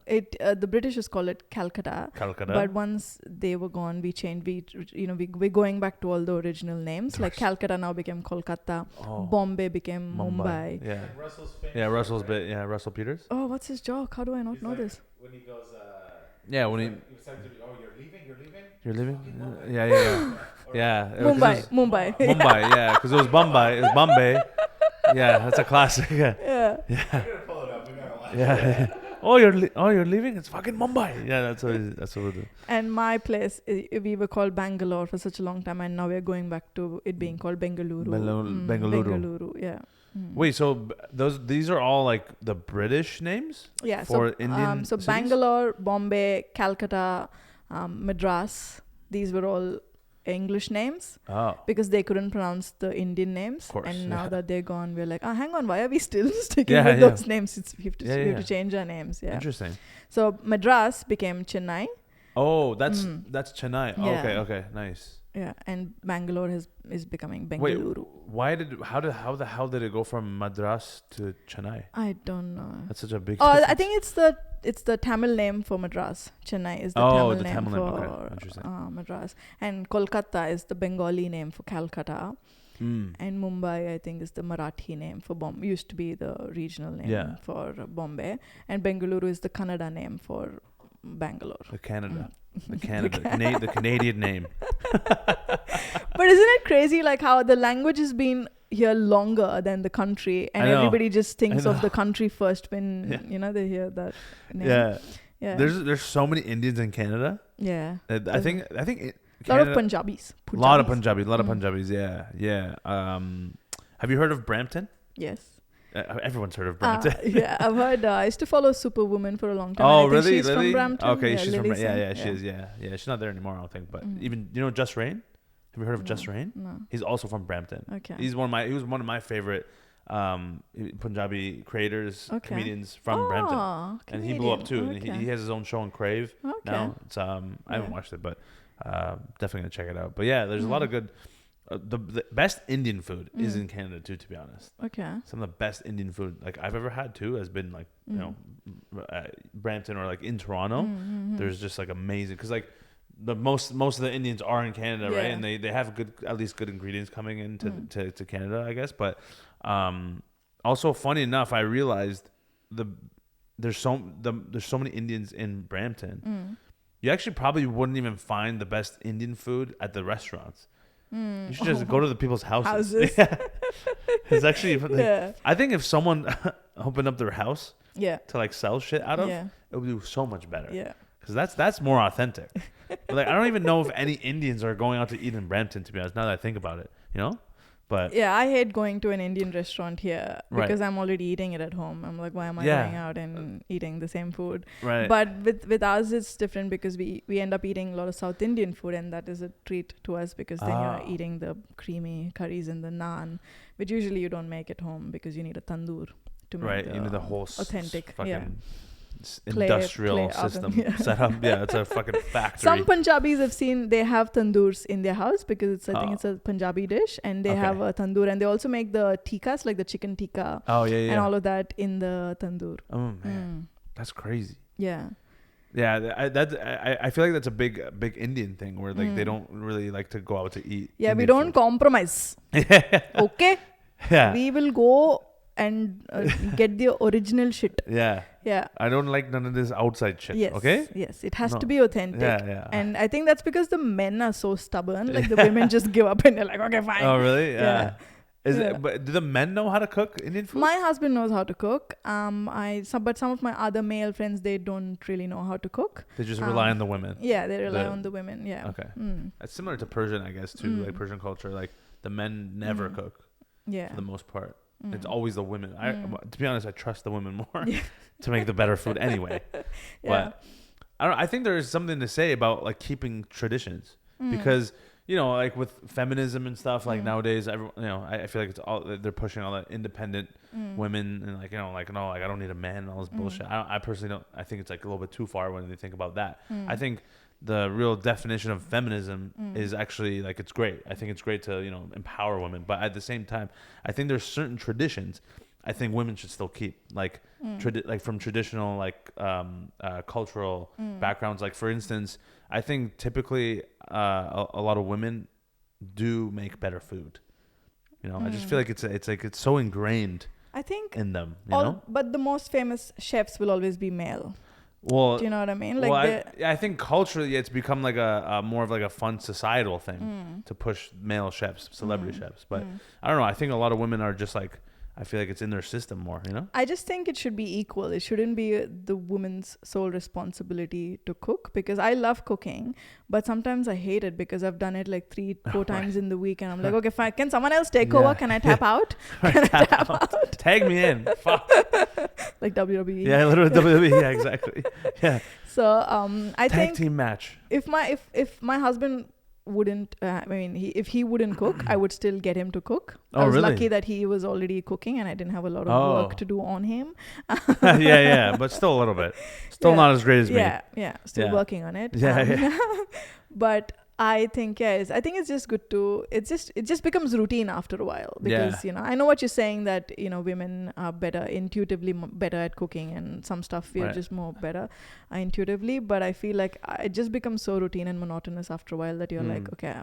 The British is call it Calcutta. But once they were gone, we changed. We're going back to all the original names. Like Calcutta now became Kolkata. Bombay became Mumbai. Yeah. Yeah, Russell's bit. Yeah, Russell Peters. Oh, what's his joke? How do I not know this? When he goes, yeah, when he said, "Oh, you're leaving." You're leaving? Yeah. Yeah. Mumbai. Yeah, because it was Bombay. It was Bombay. Yeah, that's a classic. Yeah. Oh, you're leaving? It's fucking Mumbai. Yeah, that's what we do. And my place, we were called Bangalore for such a long time, and now we're going back to it being called Bengaluru. Bengaluru. Yeah. Wait, so these are all like the British names? Yeah. For Indian so cities? Bangalore, Bombay, Calcutta, Madras. These were all English names because they couldn't pronounce the Indian names. Of course, and now that they're gone, we're like, hang on, why are we still sticking with those names? We have to change our names. Yeah. Interesting. So Madras became Chennai. Oh, that's Chennai. Yeah. Okay, nice. Yeah, and Bangalore is becoming Bengaluru. Wait, how the hell did it go from Madras to Chennai? I don't know. That's such a big difference. I think it's the Tamil name for Madras. Chennai is the Tamil name for Madras. And Kolkata is the Bengali name for Calcutta. And Mumbai, I think, is the Marathi name for Bombay. Used to be the regional name for Bombay. And Bengaluru is the Kannada name for Bangalore. The Canadian name. But isn't it crazy like how the language has been here longer than the country, and everybody just thinks of the country first when they hear that name. Yeah. There's so many Indians in Canada. Yeah. I think a lot of Punjabis. A lot of Punjabis. Yeah. Have you heard of Brampton? Yes. Everyone's heard of Brampton. Yeah, I've heard. I used to follow Superwoman for a long time. Oh, really? She's from Brampton. Okay, she's from Brampton. Yeah, she is. Yeah, she's not there anymore, I don't think. But even Just Rain. Have you heard of Just Rain? No. He's also from Brampton. Okay. He was one of my favorite Punjabi creators, comedians from Brampton, and he blew up too. Okay. And he has his own show on Crave now. It's I haven't watched it, but definitely gonna check it out. But yeah, there's a lot of good. The best Indian food is in Canada too, to be honest. Okay. Some of the best Indian food like I've ever had too has been like Brampton or like in Toronto. There's just like amazing because like the most of the Indians are in Canada, right? And they have at least good ingredients coming into to Canada, I guess. But also funny enough, I realized there's so many Indians in Brampton. you actually probably wouldn't even find the best Indian food at the restaurants. You should just go to the people's houses. Yeah. It's actually like, I think if someone opened up their house to like sell shit out of, it would do so much better. Yeah. Because that's more authentic. But like, I don't even know if any Indians are going out to eat in Brampton, to be honest, now that I think about it, you know? But yeah, I hate going to an Indian restaurant here because I'm already eating it at home. I'm like, why am I going out and eating the same food? Right. But with ours, it's different because we end up eating a lot of South Indian food, and that is a treat to us because then you're eating the creamy curries and the naan, which usually you don't make at home because you need a tandoor to make you need the whole authentic industrial system set up. Yeah, it's a fucking factory. Some Punjabis I've seen, they have tandoors in their house because I think it's a Punjabi dish, and they have a tandoor, and they also make the tikkas, like the chicken tikka and all of that in the tandoor. Oh man, that's crazy. Yeah. Yeah, I feel like that's a big Indian thing where like they don't really like to go out to eat. Yeah, Indian we don't food. compromise. Okay. Yeah. We will go and get the original shit. Yeah. I don't like none of this outside shit. Yes. Okay. Yes, it has to be authentic. Yeah. And I think that's because the men are so stubborn. Like the women just give up and they're like, okay, fine. Oh really? Yeah. But do the men know how to cook Indian food? My husband knows how to cook. But some of my other male friends, they don't really know how to cook. They just rely on the women. Yeah, they rely on the women. Yeah. Okay. It's similar to Persian, I guess, too. Like Persian culture, like the men never cook. Yeah. For the most part. It's always the women. To be honest, I trust the women more to make the better food anyway. But I think there is something to say about like keeping traditions because you know, like with feminism and stuff, like nowadays, everyone, you know, I feel like it's all they're pushing all that independent women and like, you know, like no, like I don't need a man and all this bullshit. I personally don't. I think it's like a little bit too far when they think about that. I think the real definition of feminism is actually like it's great. I think it's great to, you know, empower women, but at the same time, I think there's certain traditions I think women should still keep, like like from traditional like cultural backgrounds. Like for instance, I think typically a lot of women do make better food. You know, I just feel like it's so ingrained. I think in them, you know. But the most famous chefs will always be male. Well, do you know what I mean? Like, well, I think culturally it's become like a more of like a fun societal thing to push male chefs, celebrity chefs. But I don't know. I think a lot of women are just like, I feel like it's in their system more, you know? I just think it should be equal. It shouldn't be the woman's sole responsibility to cook, because I love cooking, but sometimes I hate it because I've done it like 3-4 times in the week, and I'm like, okay, fine. Can someone else take over? Can I tap out? Can I tap out? Tag me in. Fuck. Like WWE. Yeah, literally WWE. Yeah, exactly. Yeah. So I think tag team match. If my husband wouldn't if he wouldn't cook, I would still get him to cook. I was lucky that he was already cooking and I didn't have a lot of work to do on him. yeah, but still a little bit. Still not as great as me. Still working on it. But I think it's just good to it just becomes routine after a while, because you know, I know what you're saying, that you know, women are intuitively better at cooking, and some stuff we are just more better intuitively, but I feel like it just becomes so routine and monotonous after a while that you're like, okay,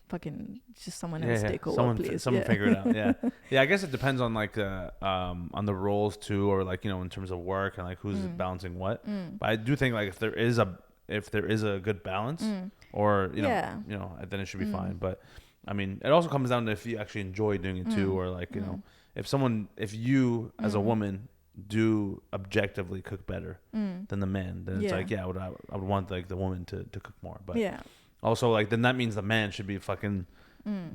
fucking just someone else take over, please. Someone figure it out. Yeah, I guess it depends on like on the roles too, or like, you know, in terms of work and like who's balancing what. But I do think like if there is a good balance, or you know, then it should be fine. But I mean, it also comes down to if you actually enjoy doing it too, or like, you know, if you as a woman do objectively cook better than the man, then it's like, I would want like the woman to cook more. But also like then that means the man should be fucking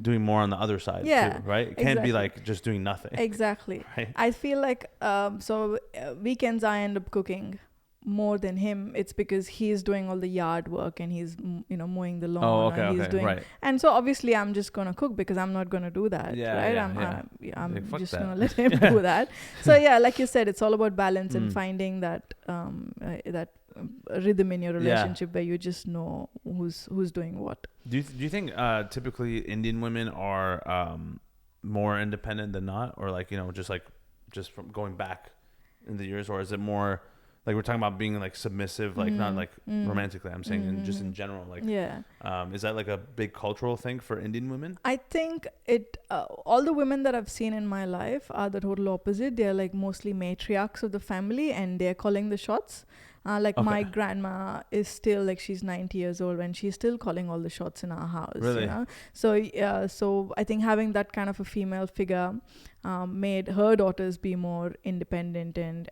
doing more on the other side too, right? It can't be like just doing nothing. Exactly. Right? I feel like weekends I end up cooking more than him. It's because he's doing all the yard work and he's, you know, mowing the lawn. And so obviously I'm just gonna cook because I'm not gonna do that, right? I'm like, just gonna let him do that. So like you said, it's all about balance and finding that rhythm in your relationship where you just know who's doing what. Do you think typically Indian women are more independent than not, or like, you know, just from going back in the years, or is it more like we're talking about being like submissive, like not like romantically, I'm saying, and just in general, like, is that like a big cultural thing for Indian women? I think all the women that I've seen in my life are the total opposite. They're like mostly matriarchs of the family, and they're calling the shots. Like my grandma is still like, she's 90 years old and she's still calling all the shots in our house. Really? You know? So I think having that kind of a female figure made her daughters be more independent, and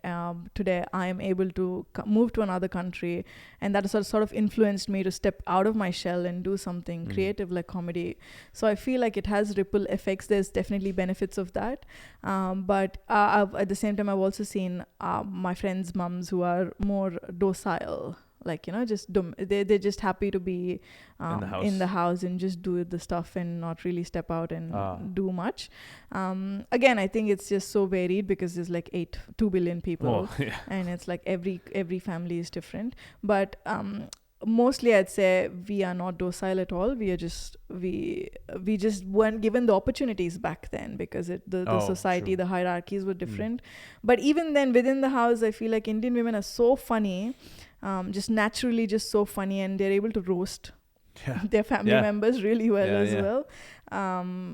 today I am able to move to another country, and that has sort of influenced me to step out of my shell and do something creative like comedy. So I feel like it has ripple effects. There's definitely benefits of that, but at the same time I've also seen my friends' mums who are more docile, like, you know, just they're just happy to be in the house and just do the stuff and not really step out and do much. Again, I think it's just so varied because there's like 2 billion people, and it's like every family is different. But mostly I'd say we are not docile at all. We are just we just weren't given the opportunities back then because the society, the hierarchies were different. But even then, within the house, I feel like Indian women are so funny. Just naturally just so funny, and they're able to roast their family members really well well.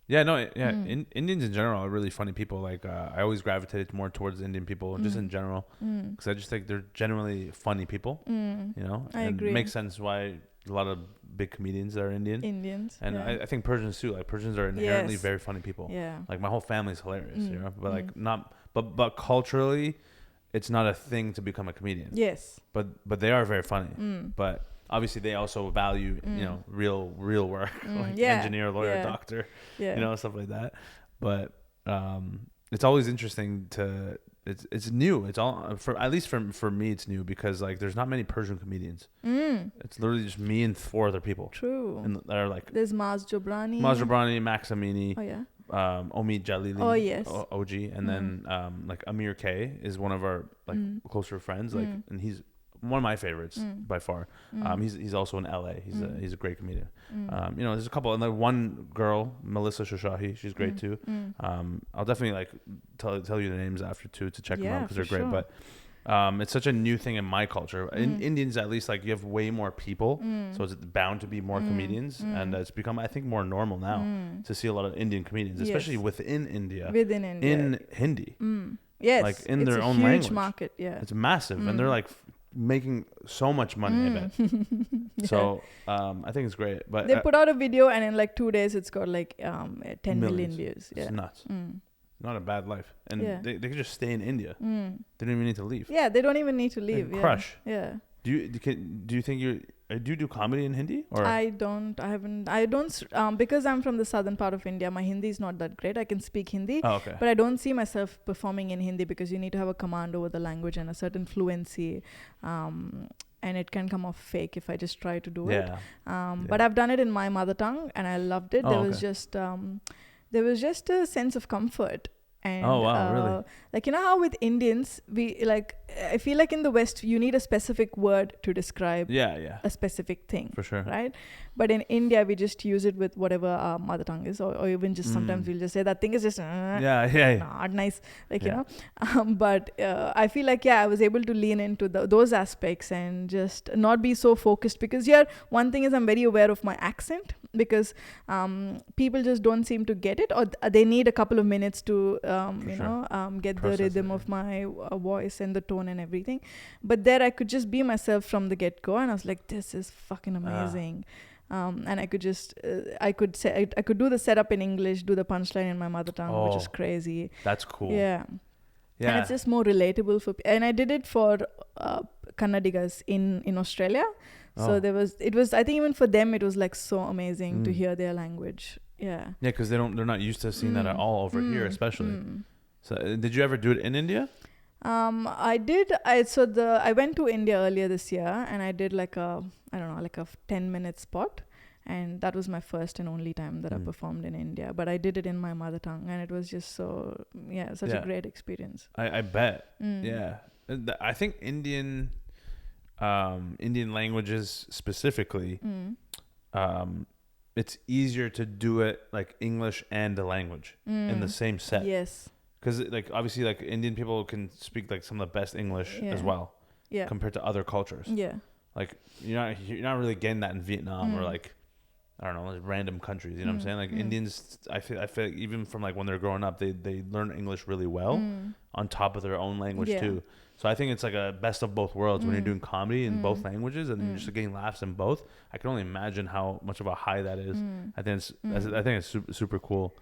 Indians in general are really funny people. Like I always gravitated more towards Indian people just in general, because I just think they're generally funny people. You know, I agree. It makes sense why a lot of big comedians are Indians, and I think Persians too. Like Persians are inherently very funny people. Like my whole family's hilarious, you know, but like but culturally, it's not a thing to become a comedian. Yes. But they are very funny. But obviously they also value, you know, real work, like engineer, lawyer, doctor, you know, stuff like that. But it's always interesting to it's new. It's all at least for me it's new because like there's not many Persian comedians. It's literally just me and 4 other people. True. And they're like there's Maz Jobrani, Max Amini. Oh yeah. Omid Jalili, OG, and then like Amir K is one of our like closer friends, like, and he's one of my favorites by far. He's also in LA. He's a great comedian. You know, there's a couple, and then one girl, Melissa Shoshahi, she's great too. I'll definitely like tell you the names after too to check them out because they're great. But it's such a new thing in my culture. In Indians, at least, like you have way more people, so it's bound to be more comedians, and it's become, I think, more normal now to see a lot of Indian comedians, especially within India, in Hindi. Yes, like in their own language. It's a huge market. Yeah, it's massive, and they're like making so much money. I bet. So I think it's great. But they put out a video, and in like 2 days, it's got like 10 million views. It's nuts. Not a bad life, and they could just stay in India. They don't even need to leave. Yeah, they don't even need to leave. Crush. Yeah. Do you think do you do comedy in Hindi? Or I don't because I'm from the southern part of India. My Hindi is not that great. I can speak Hindi, but I don't see myself performing in Hindi because you need to have a command over the language and a certain fluency. And it can come off fake if I just try to do it. But I've done it in my mother tongue, and I loved it. There was just a sense of comfort. And, really? Like, you know how with Indians, I feel like in the West, you need a specific word to describe a specific thing. For sure. Right? But in India, we just use it with whatever our mother tongue is, or even just sometimes we'll just say that thing is just not nice. Like, you know. But I feel like, I was able to lean into those aspects and just not be so focused. Because here, one thing is I'm very aware of my accent, because people just don't seem to get it, or they need a couple of minutes to get the rhythm of my voice and the tone and everything. But there I could just be myself from the get-go, and I was like, this is fucking amazing. And I could just I could do the setup in English, do the punchline in my mother tongue, which is crazy. That's cool. Yeah. And it's just more relatable and I did it for Kannadigas in Australia. So it was I think even for them it was like so amazing to hear their language. Yeah, because they're not used to seeing that at all over here, especially. So did you ever do it in India? I did. I went to India earlier this year, and I did like a 10-minute spot, and that was my first and only time that I performed in India. But I did it in my mother tongue, and it was just such a great experience. I bet. Yeah, I think Indian languages specifically, it's easier to do it like English and the language in the same set. Yes. Because like obviously like Indian people can speak like some of the best English as well. Yeah. Compared to other cultures. Yeah. Like you're not really getting that in Vietnam or like I don't know, like random countries. You know what I'm saying? Like Indians, I feel like even from like when they're growing up, they learn English really well on top of their own language too. So I think it's like a best of both worlds when you're doing comedy in both languages and you're just getting laughs in both. I can only imagine how much of a high that is. I think it's super, super cool.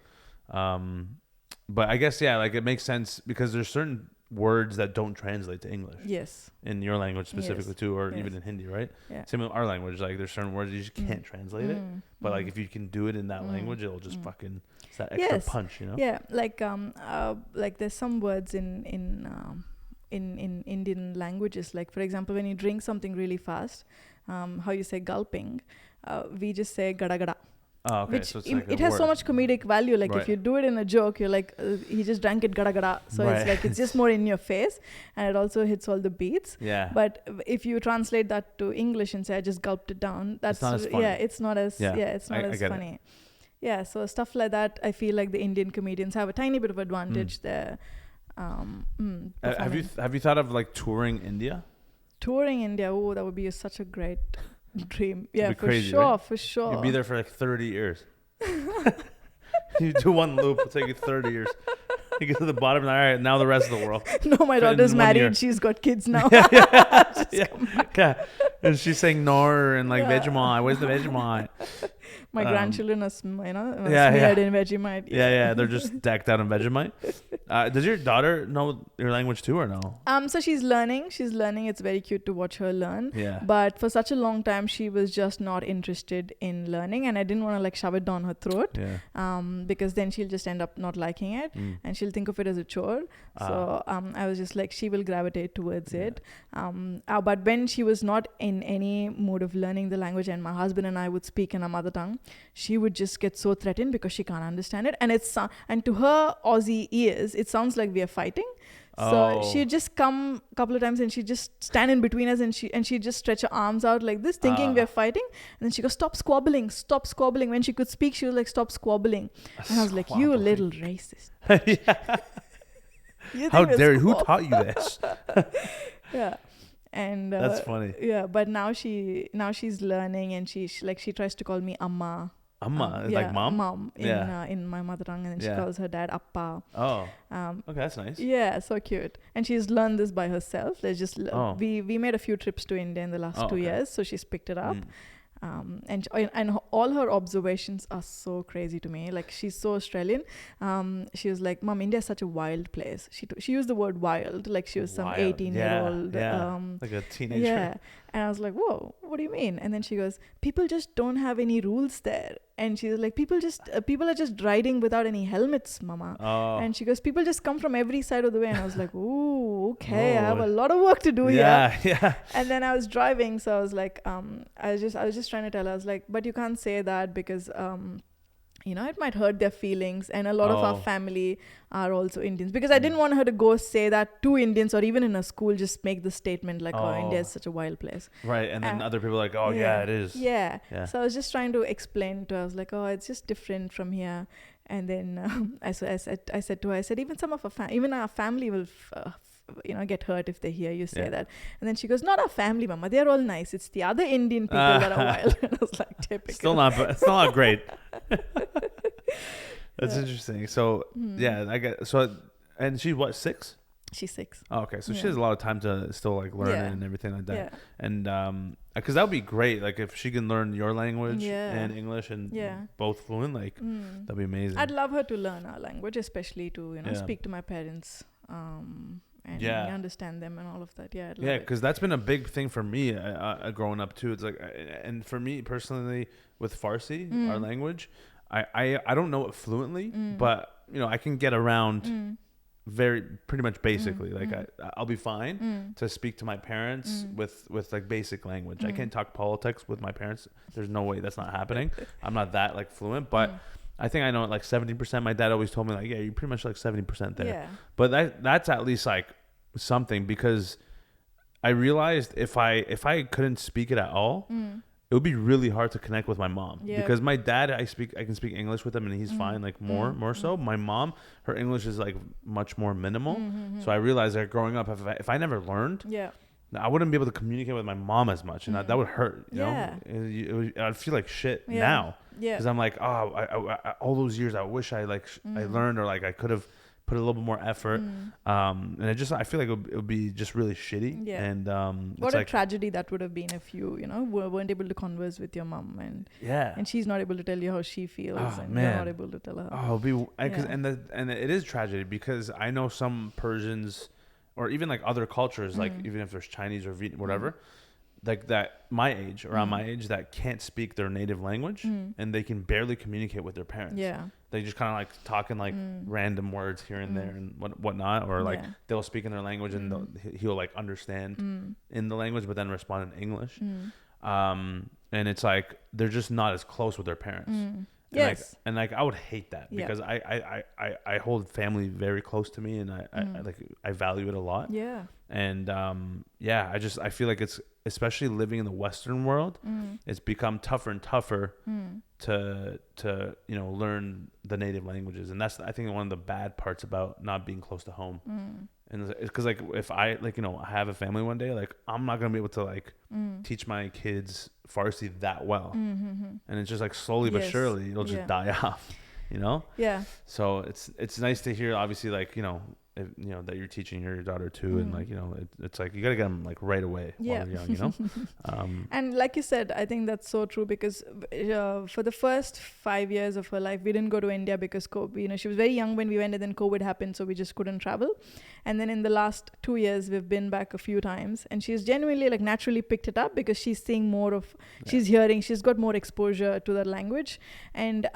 But I guess like it makes sense because there's certain words that don't translate to English. Yes. In your language specifically too, or even in Hindi, right? Yeah. Same with our language. Like there's certain words you just can't translate it, but like if you can do it in that language, it'll just fucking it's that extra punch, you know? Yeah. Like there's some words in Indian languages. Like for example, when you drink something really fast, how you say gulping, we just say gada gada. Oh, okay. Which so it's like it has so much comedic value. Like if you do it in a joke, you're like, he just drank it gada gada. So it's like, it's just more in your face and it also hits all the beats. Yeah. But if you translate that to English and say, I just gulped it down, that's not as funny. it's not as funny. Yeah. So stuff like that, I feel like the Indian comedians have a tiny bit of advantage there. Have you thought of like touring India? Touring India, that would be such a great dream. Yeah, for crazy, sure, right? for sure. You'd be there for like 30 years. You do one loop, it'll take you 30 years. You get to the bottom, and all right, now the rest of the world. No, my daughter's married. She's got kids now. Yeah. And she's saying Nor and like Vegemite. Where's the Vegemite? My grandchildren are, smeared in Vegemite. Yeah. They're just decked out in Vegemite. Does your daughter know your language too or no? So she's learning. It's very cute to watch her learn. Yeah. But for such a long time, she was just not interested in learning, and I didn't want to like shove it down her throat. Yeah. Because then she'll just end up not liking it, and she'll think of it as a chore. So I was just like, she will gravitate towards it. But when she was not in any mood of learning the language, and my husband and I would speak in our mother tongue, she would just get so threatened because she can't understand it, and and to her Aussie ears, it sounds like we are fighting. So she'd just come a couple of times and she'd just stand in between us and she'd just stretch her arms out like this, thinking we're fighting. And then she goes, stop squabbling. When she could speak, she was like, stop squabbling. And I was like, you little racist. How dare you? Who taught you this? Yeah. And that's funny. Yeah, but now she's learning, and she tries to call me Amma. Amma, like mom in my mother tongue, and then she calls her dad Appa. Oh, okay, that's nice. Yeah, so cute. And she's learned this by herself. We made a few trips to India in the last 2 years, so she's picked it up. And all her observations are so crazy to me. Like, she's so Australian. She was like, Mom, India is such a wild place. She used the word wild, like she was some 18-year-old. Like a teenager. Yeah. And I was like, whoa, what do you mean? And then she goes, people just don't have any rules there. And she's like, people are just riding without any helmets, Mama. Oh. And she goes, people just come from every side of the way. And I was like, ooh, okay, I have a lot of work to do here. Yeah. And then I was driving, so I was like, I was just trying to tell her, I was like, but you can't say that because it might hurt their feelings, and a lot of our family are also Indians, because I didn't want her to go say that to Indians, or even in a school just make the statement like, India is such a wild place, right? And then other people are like, it is. Yeah. So I was just trying to explain to her. I was like, it's just different from here. And then I said to her, even some of our family will get hurt if they hear you say that. And then she goes, not our family, Mama, they're all nice, it's the other Indian people that are wild. And I was like, typical. It's not great. That's interesting. So I get and she's what, 6? She's 6. Oh, okay. So she has a lot of time to still like learn and everything like that. And because that would be great, like if she can learn your language and English and both fluent, like that'd be amazing. I'd love her to learn our language, especially to speak to my parents and understand them and all of that. Because that's been a big thing for me growing up too. It's like, and for me personally with Farsi, our language, I don't know it fluently, but I can get around pretty much basically. Like I'll be fine to speak to my parents with like basic language. I can't talk politics with my parents. There's no way, that's not happening. I'm not that like fluent, but I think I know like 70%. My dad always told me like, you're pretty much like 70% there. Yeah. But that's at least like something, because I realized if I couldn't speak it at all, it would be really hard to connect with my mom. Because my dad, I can speak English with him and he's fine, like more so. My mom, her English is like much more minimal. So I realized that growing up, if I never learned, I wouldn't be able to communicate with my mom as much, and that would hurt. You know, I'd feel like shit now. Yeah. Because I'm like, I all those years, I wish I I learned, or like I could have put a little bit more effort. And I feel like it would be just really shitty. Yeah. And what a tragedy that would have been if you weren't able to converse with your mom, and she's not able to tell you how she feels, and you're not able to tell her. And it is tragedy, because I know some Persians, or even like other cultures, like even if there's Chinese or whatever, like that around my age, that can't speak their native language, and they can barely communicate with their parents. Yeah. They just kind of like talking like random words here and there and whatnot, or like they'll speak in their language and he'll like understand in the language, but then respond in English. And it's like they're just not as close with their parents. Yes. And I would hate that, because I hold family very close to me, and I value it a lot. Yeah. And I feel like it's, especially living in the Western world, it's become tougher and tougher to learn the native languages, and that's, I think, one of the bad parts about not being close to home. And it's because like if I have a family one day, like I'm not gonna be able to like teach my kids Farsi that well, and it's just like slowly but surely it'll just die off, Yeah. So it's nice to hear, obviously, like that you're teaching your daughter too, and like it's like you gotta get them like right away while they're young, And like you said, I think that's so true, because for the first 5 years of her life, we didn't go to India because COVID, she was very young when we went, and then COVID happened, so we just couldn't travel. And then in the last 2 years, we've been back a few times, and she's genuinely like naturally picked it up, because she's seeing more of, she's hearing, she's got more exposure to that language. And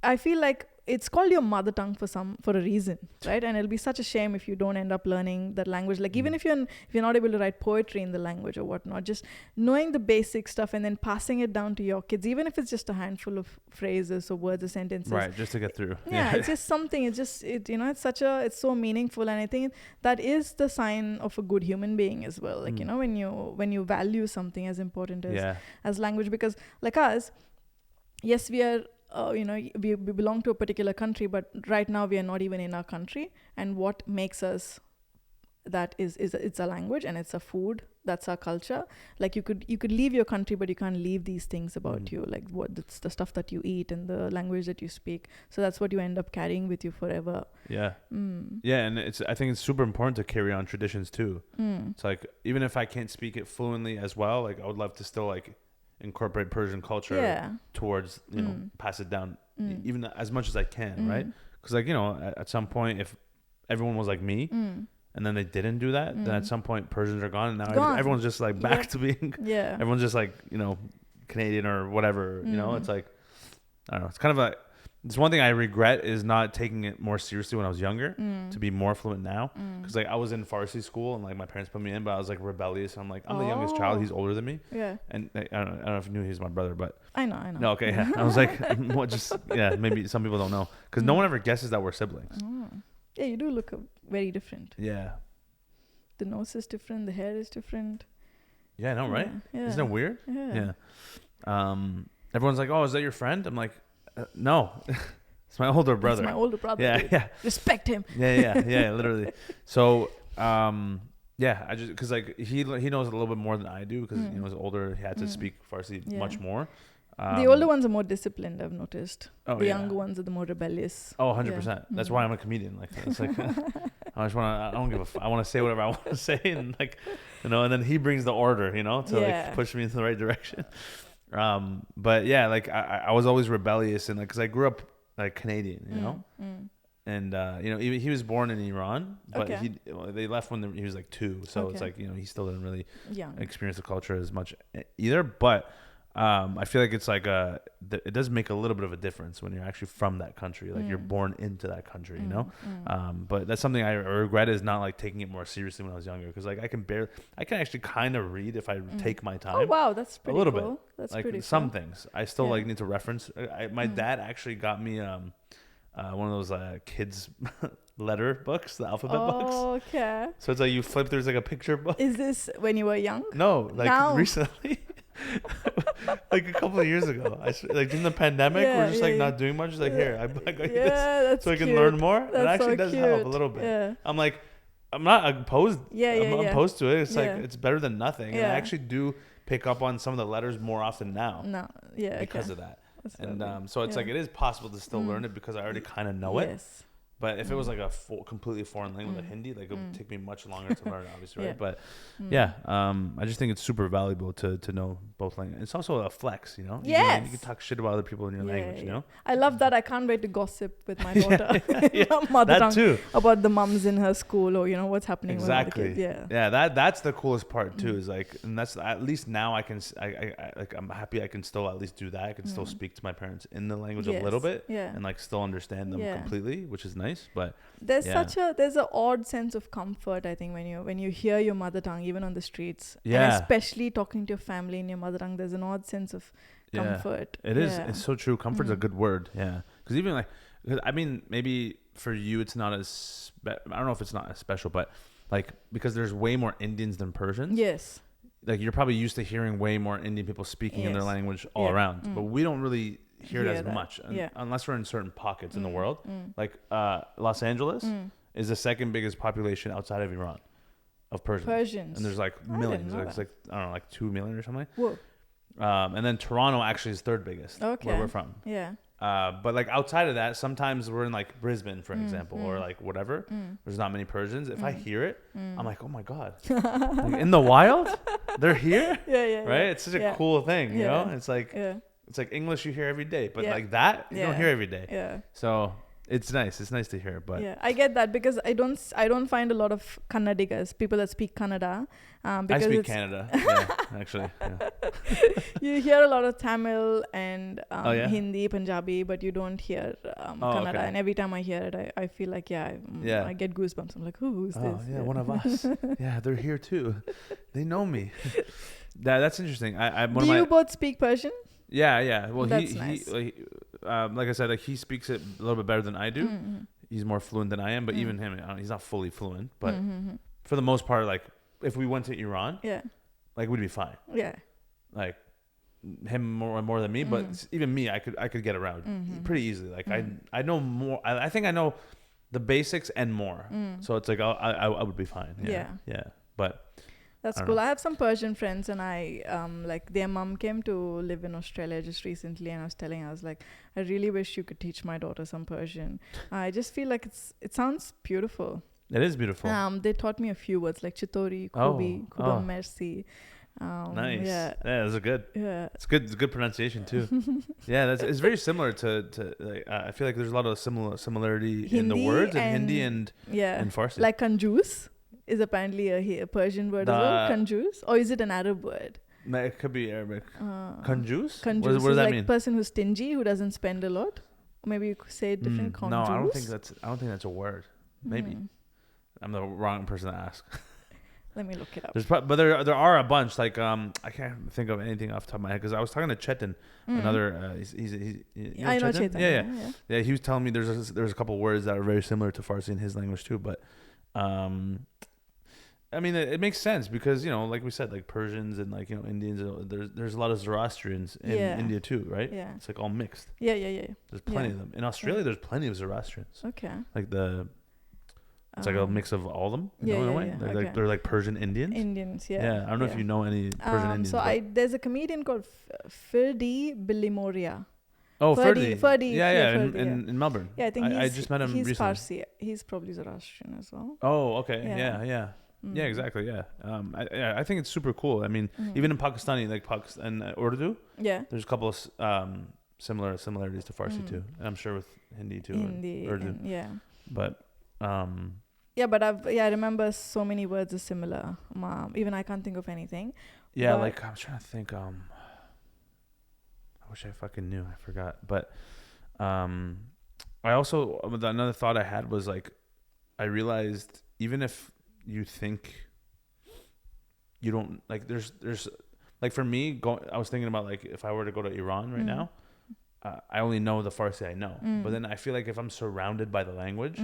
I feel like it's called your mother tongue for a reason, right? And it'll be such a shame if you don't end up learning that language. Like even if you're not able to write poetry in the language or whatnot, just knowing the basic stuff and then passing it down to your kids, even if it's just a handful of phrases or words or sentences, right? Just to get through. Yeah, it's just something. It's just it's so meaningful, and I think that is the sign of a good human being as well. Like when you value something as important as language, because like us, yes, we are. We belong to a particular country, but right now we are not even in our country. And what makes us that is it's a language, and it's a food. That's our culture. Like you could leave your country, but you can't leave these things about you, like it's the stuff that you eat and the language that you speak. So that's what you end up carrying with you forever. Yeah. Yeah, and I think it's super important to carry on traditions too. It's like, even if I can't speak it fluently as well, like I would love to still like incorporate Persian culture towards pass it down even as much as I can, right? Because like at some point, if everyone was like me and then they didn't do that, then at some point Persians are gone, and now everyone's just like back to being everyone's just like Canadian or whatever. It's like, I don't know, it's kind of like, it's one thing I regret is not taking it more seriously when I was younger, to be more fluent now. Because like I was in Farsi school, and like my parents put me in, but I was like rebellious. I'm like, I'm the youngest child. He's older than me. Yeah. And I don't know if you knew he's my brother, but I know. No, okay. Yeah. I was like, maybe some people don't know, because no one ever guesses that we're siblings. Yeah, you do look very different. Yeah. The nose is different. The hair is different. Yeah, I know, right? Yeah. Isn't that weird? Yeah. Everyone's like, "Oh, is that your friend?" I'm like, no, it's my older brother. It's my older brother. Yeah, dude. yeah. Respect him. Yeah, literally. So, I just, because like he knows a little bit more than I do, because he was older. He had to speak Farsi much more. The older ones are more disciplined, I've noticed. The younger ones are the more rebellious. Oh, 100%. That's why I'm a comedian. Like, it's like I don't give a I want to say whatever I want to say, and like, and then he brings the order, to like push me in the right direction. But yeah, like I was always rebellious, and like, because I grew up like Canadian, and even he was born in Iran, but they left when he was like 2, so it's like he still didn't really experience the culture as much either. But I feel like it's like it does make a little bit of a difference when you're actually from that country, like you're born into that country, but that's something I regret, is not like taking it more seriously when I was younger, because like I can actually kind of read if I take my time. Oh wow, that's pretty a little cool. bit. That's like pretty some cool. things I still like need to reference. My dad actually got me one of those kids letter books, the alphabet books. Okay. So it's like you flip, there's like a picture book. Is this when you were young? No, like now. Recently. Like a couple of years ago, like in the pandemic, we're just like not doing much. Like, here, I got you this, so I can learn more. It actually does help a little bit. I'm like, I'm not opposed. I'm opposed to it. It's like it's better than nothing. And I actually do pick up on some of the letters more often now. Because of that. That's so it's like it is possible to still learn it because I already kind of know it. But if it was like a completely foreign language like Hindi, like it would take me much longer to learn, obviously, right? But I just think it's super valuable to know both languages. It's also a flex, you know? You can talk shit about other people in your language, you know? I love that. I can't wait to gossip with my daughter. Mother tongue too. About the mums in her school or, you know, what's happening with the kids. That's the coolest part too, is like, and that's at least now I'm happy I can still at least do that. I can still speak to my parents in the language a little bit and like still understand them completely, which is nice. But there's there's an odd sense of comfort, I think, when you hear your mother tongue even on the streets, and especially talking to your family in your mother tongue, there's an odd sense of comfort. It is. It's so true. Comfort's a good word. Because even like, I mean, maybe for you it's not as I don't know if it's not as special, but like because there's way more Indians than Persians. Like you're probably used to hearing way more Indian people speaking in their language all around, but we don't really hear it as much unless we're in certain pockets in the world. Like Los Angeles is the second biggest population outside of Iran of Persians. And there's like millions. It's like I don't know, like 2 million or something. Whoa. And then Toronto actually is third biggest where we're from. But like outside of that, sometimes we're in like Brisbane, for example, or like whatever. There's not many Persians. If I hear it, I'm like, oh my God. Like, in the wild? They're here? Right? It's such a cool thing, you know? It's like it's like English you hear every day, but like that you don't hear every day. So it's nice. It's nice to hear. But I get that because I don't find a lot of Kannadigas, people that speak Kannada. Because I speak Kannada, actually. You hear a lot of Tamil and Hindi, Punjabi, but you don't hear Kannada. And every time I hear it, I feel like I get goosebumps. I'm like, who's this? Yeah, one of us. They're here too. They know me. That's interesting. Do you both speak Persian? Well, that's nice. Like I said, like he speaks it a little bit better than I do. He's more fluent than I am, but even him, he's not fully fluent. But for the most part, like if we went to Iran, like we'd be fine. Like him more than me, but even me, I could get around pretty easily. Like I know more. I think I know the basics and more. So it's like I would be fine. But that's cool. I have some Persian friends, and like their mom came to live in Australia just recently, and I was like, I really wish you could teach my daughter some Persian. I just feel like it sounds beautiful. It is beautiful. They taught me a few words like chitori, kubi, kudam, merci. Nice. Those are good. It's good. It's good pronunciation too. It's very similar to like, I feel like there's a lot of similarity Hindi in the words in Hindi and Farsi. Like kanjus is apparently a Persian word as well. Kanjus, or is it an Arab word? It could be Arabic. Kanjus? What does that like mean? Person who's stingy, who doesn't spend a lot. Or maybe you could say it different. Kanjus? No, I don't think that's a word. Maybe I'm the wrong person to ask. Let me look it up. But there are a bunch. Like I can't think of anything off the top of my head because I was talking to Chetan, another. I know Chetan. Yeah. He was telling me there's a couple words that are very similar to Farsi in his language too. But I mean, it makes sense because, you know, like we said, like Persians and like, you know, Indians, there's a lot of Zoroastrians in India too, right? Yeah. It's like all mixed. Yeah. There's plenty of them. In Australia, there's plenty of Zoroastrians. Okay. Like it's like a mix of all of them, in a way. They're like Persian Indians. Yeah. I don't know if you know any Persian Indians. So there's a comedian called Ferdi Bilimoria. Oh, Ferdi. In Melbourne. Yeah, I think I just met him recently. He's Farsi. He's probably Zoroastrian as well. Oh, okay. Yeah. Yeah, exactly. Yeah. I think it's super cool. I mean, even in Pakistani, like Pakistan and Urdu, there's a couple of similarities to Farsi too, and I'm sure with Hindi too, and Urdu. But but I remember so many words are similar. Even I can't think of anything. Yeah, like I'm trying to think. I wish I fucking knew. I forgot. But I also another thought I had was like, I realized even if you think you don't like, there's like for me, I was thinking about like if I were to go to Iran right now, I only know the Farsi I know, but then I feel like if I'm surrounded by the language,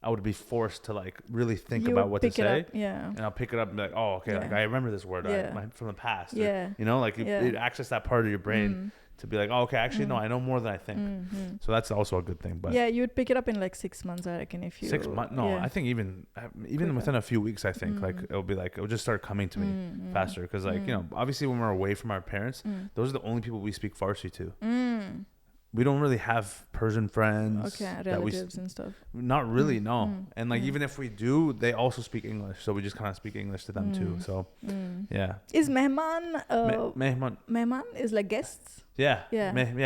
I would be forced to like really think about what to say. And I'll pick it up and be like, oh, okay, like I remember this word from the past. Or, you know, like it access that part of your brain to be like, oh, okay, actually, no, I know more than I think. So that's also a good thing. But yeah, you'd pick it up in like 6 months, I reckon. If you 6 months? No, I think even within a few weeks, I think like it'll just start coming to me faster. Because like, obviously when we're away from our parents, those are the only people we speak Farsi to. We don't really have Persian friends. Okay, relatives and stuff. Not really, no. And like even if we do, they also speak English, so we just kind of speak English to them too. So yeah. Is mehman? Mehman is like guests. Yeah. We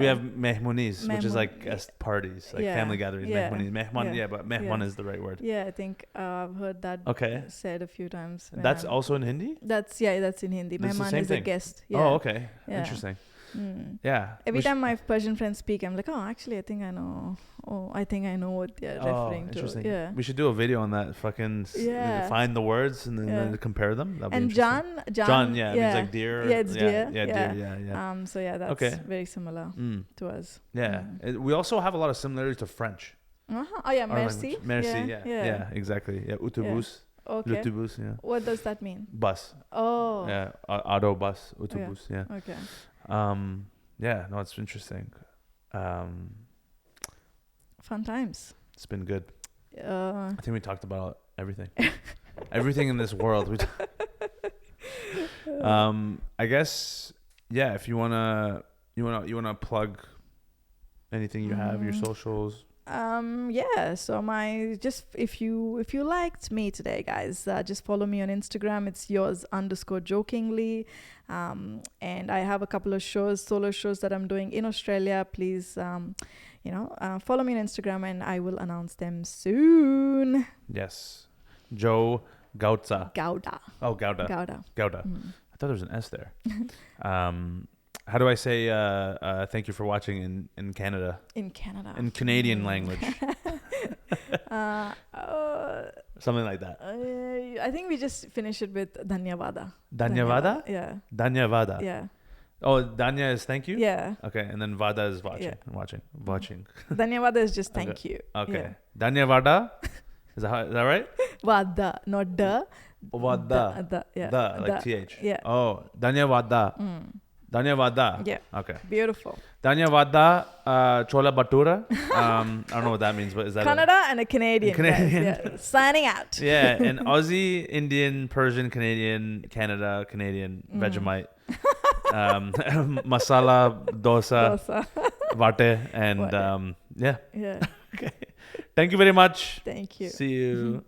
have mehmonis, which is like guest parties, like family gatherings. Mehmonis. But mehman is the right word. Yeah, I think I've heard that said a few times. That's also in Hindi? That's in Hindi. Mehman is a guest. Yeah. Oh, okay. Yeah. Interesting. Yeah. Every time my Persian friends speak, I'm like, oh, actually, I think I know. Oh, I think I know what they're referring to. Yeah. We should do a video on that. Fucking find the words and then compare them. That'd and be John, yeah, it means like deer. Yeah, it's deer. Yeah, deer. Yeah. So yeah, that's very similar to us. Yeah. We also have a lot of similarities to French. Oh yeah, merci. Merci. Yeah. Exactly. Yeah. Autobus. Okay. L'autobus. Yeah. What does that mean? Bus. Oh. Yeah. Auto bus. Autobus. Yeah. Okay. Yeah, no, it's interesting. Fun times. It's been good. I think we talked about everything. Everything in this world. I guess, yeah, if you wanna plug anything you have, your socials. Yeah, so if you liked me today, guys, just follow me on Instagram. It's yours_jokingly. And I have a couple of solo shows that I'm doing in Australia. Please, follow me on Instagram and I will announce them soon. Yes. Jo Gawda. Oh, Gawda. I thought there was an S there. How do I say thank you for watching in Canada? In Canada. In Canadian language. Something like that. I think we just finish it with Dhanyavada. Dhanyavada? Yeah. Dhanyavada. Yeah. Oh, Dhanya is thank you? Yeah. Okay, and then Vada is watching. Yeah. Watching. Dhanyavada is just thank you. Okay. Yeah. Dhanyavada? Is that right? Vada, not da. Vada. Yeah. Da, like TH. Yeah. Oh, Dhanyavada. Dhanyavada. Yeah. Okay. Beautiful. Dhanyavada, chola bhatura. I don't know what that means, but is that Canada and a Canadian. Yeah. Signing out. Yeah, an Aussie, Indian, Persian, Canadian, Canada, Canadian, Vegemite, masala, dosa, vate, and yeah. Yeah. Okay. Thank you very much. Thank you. See you.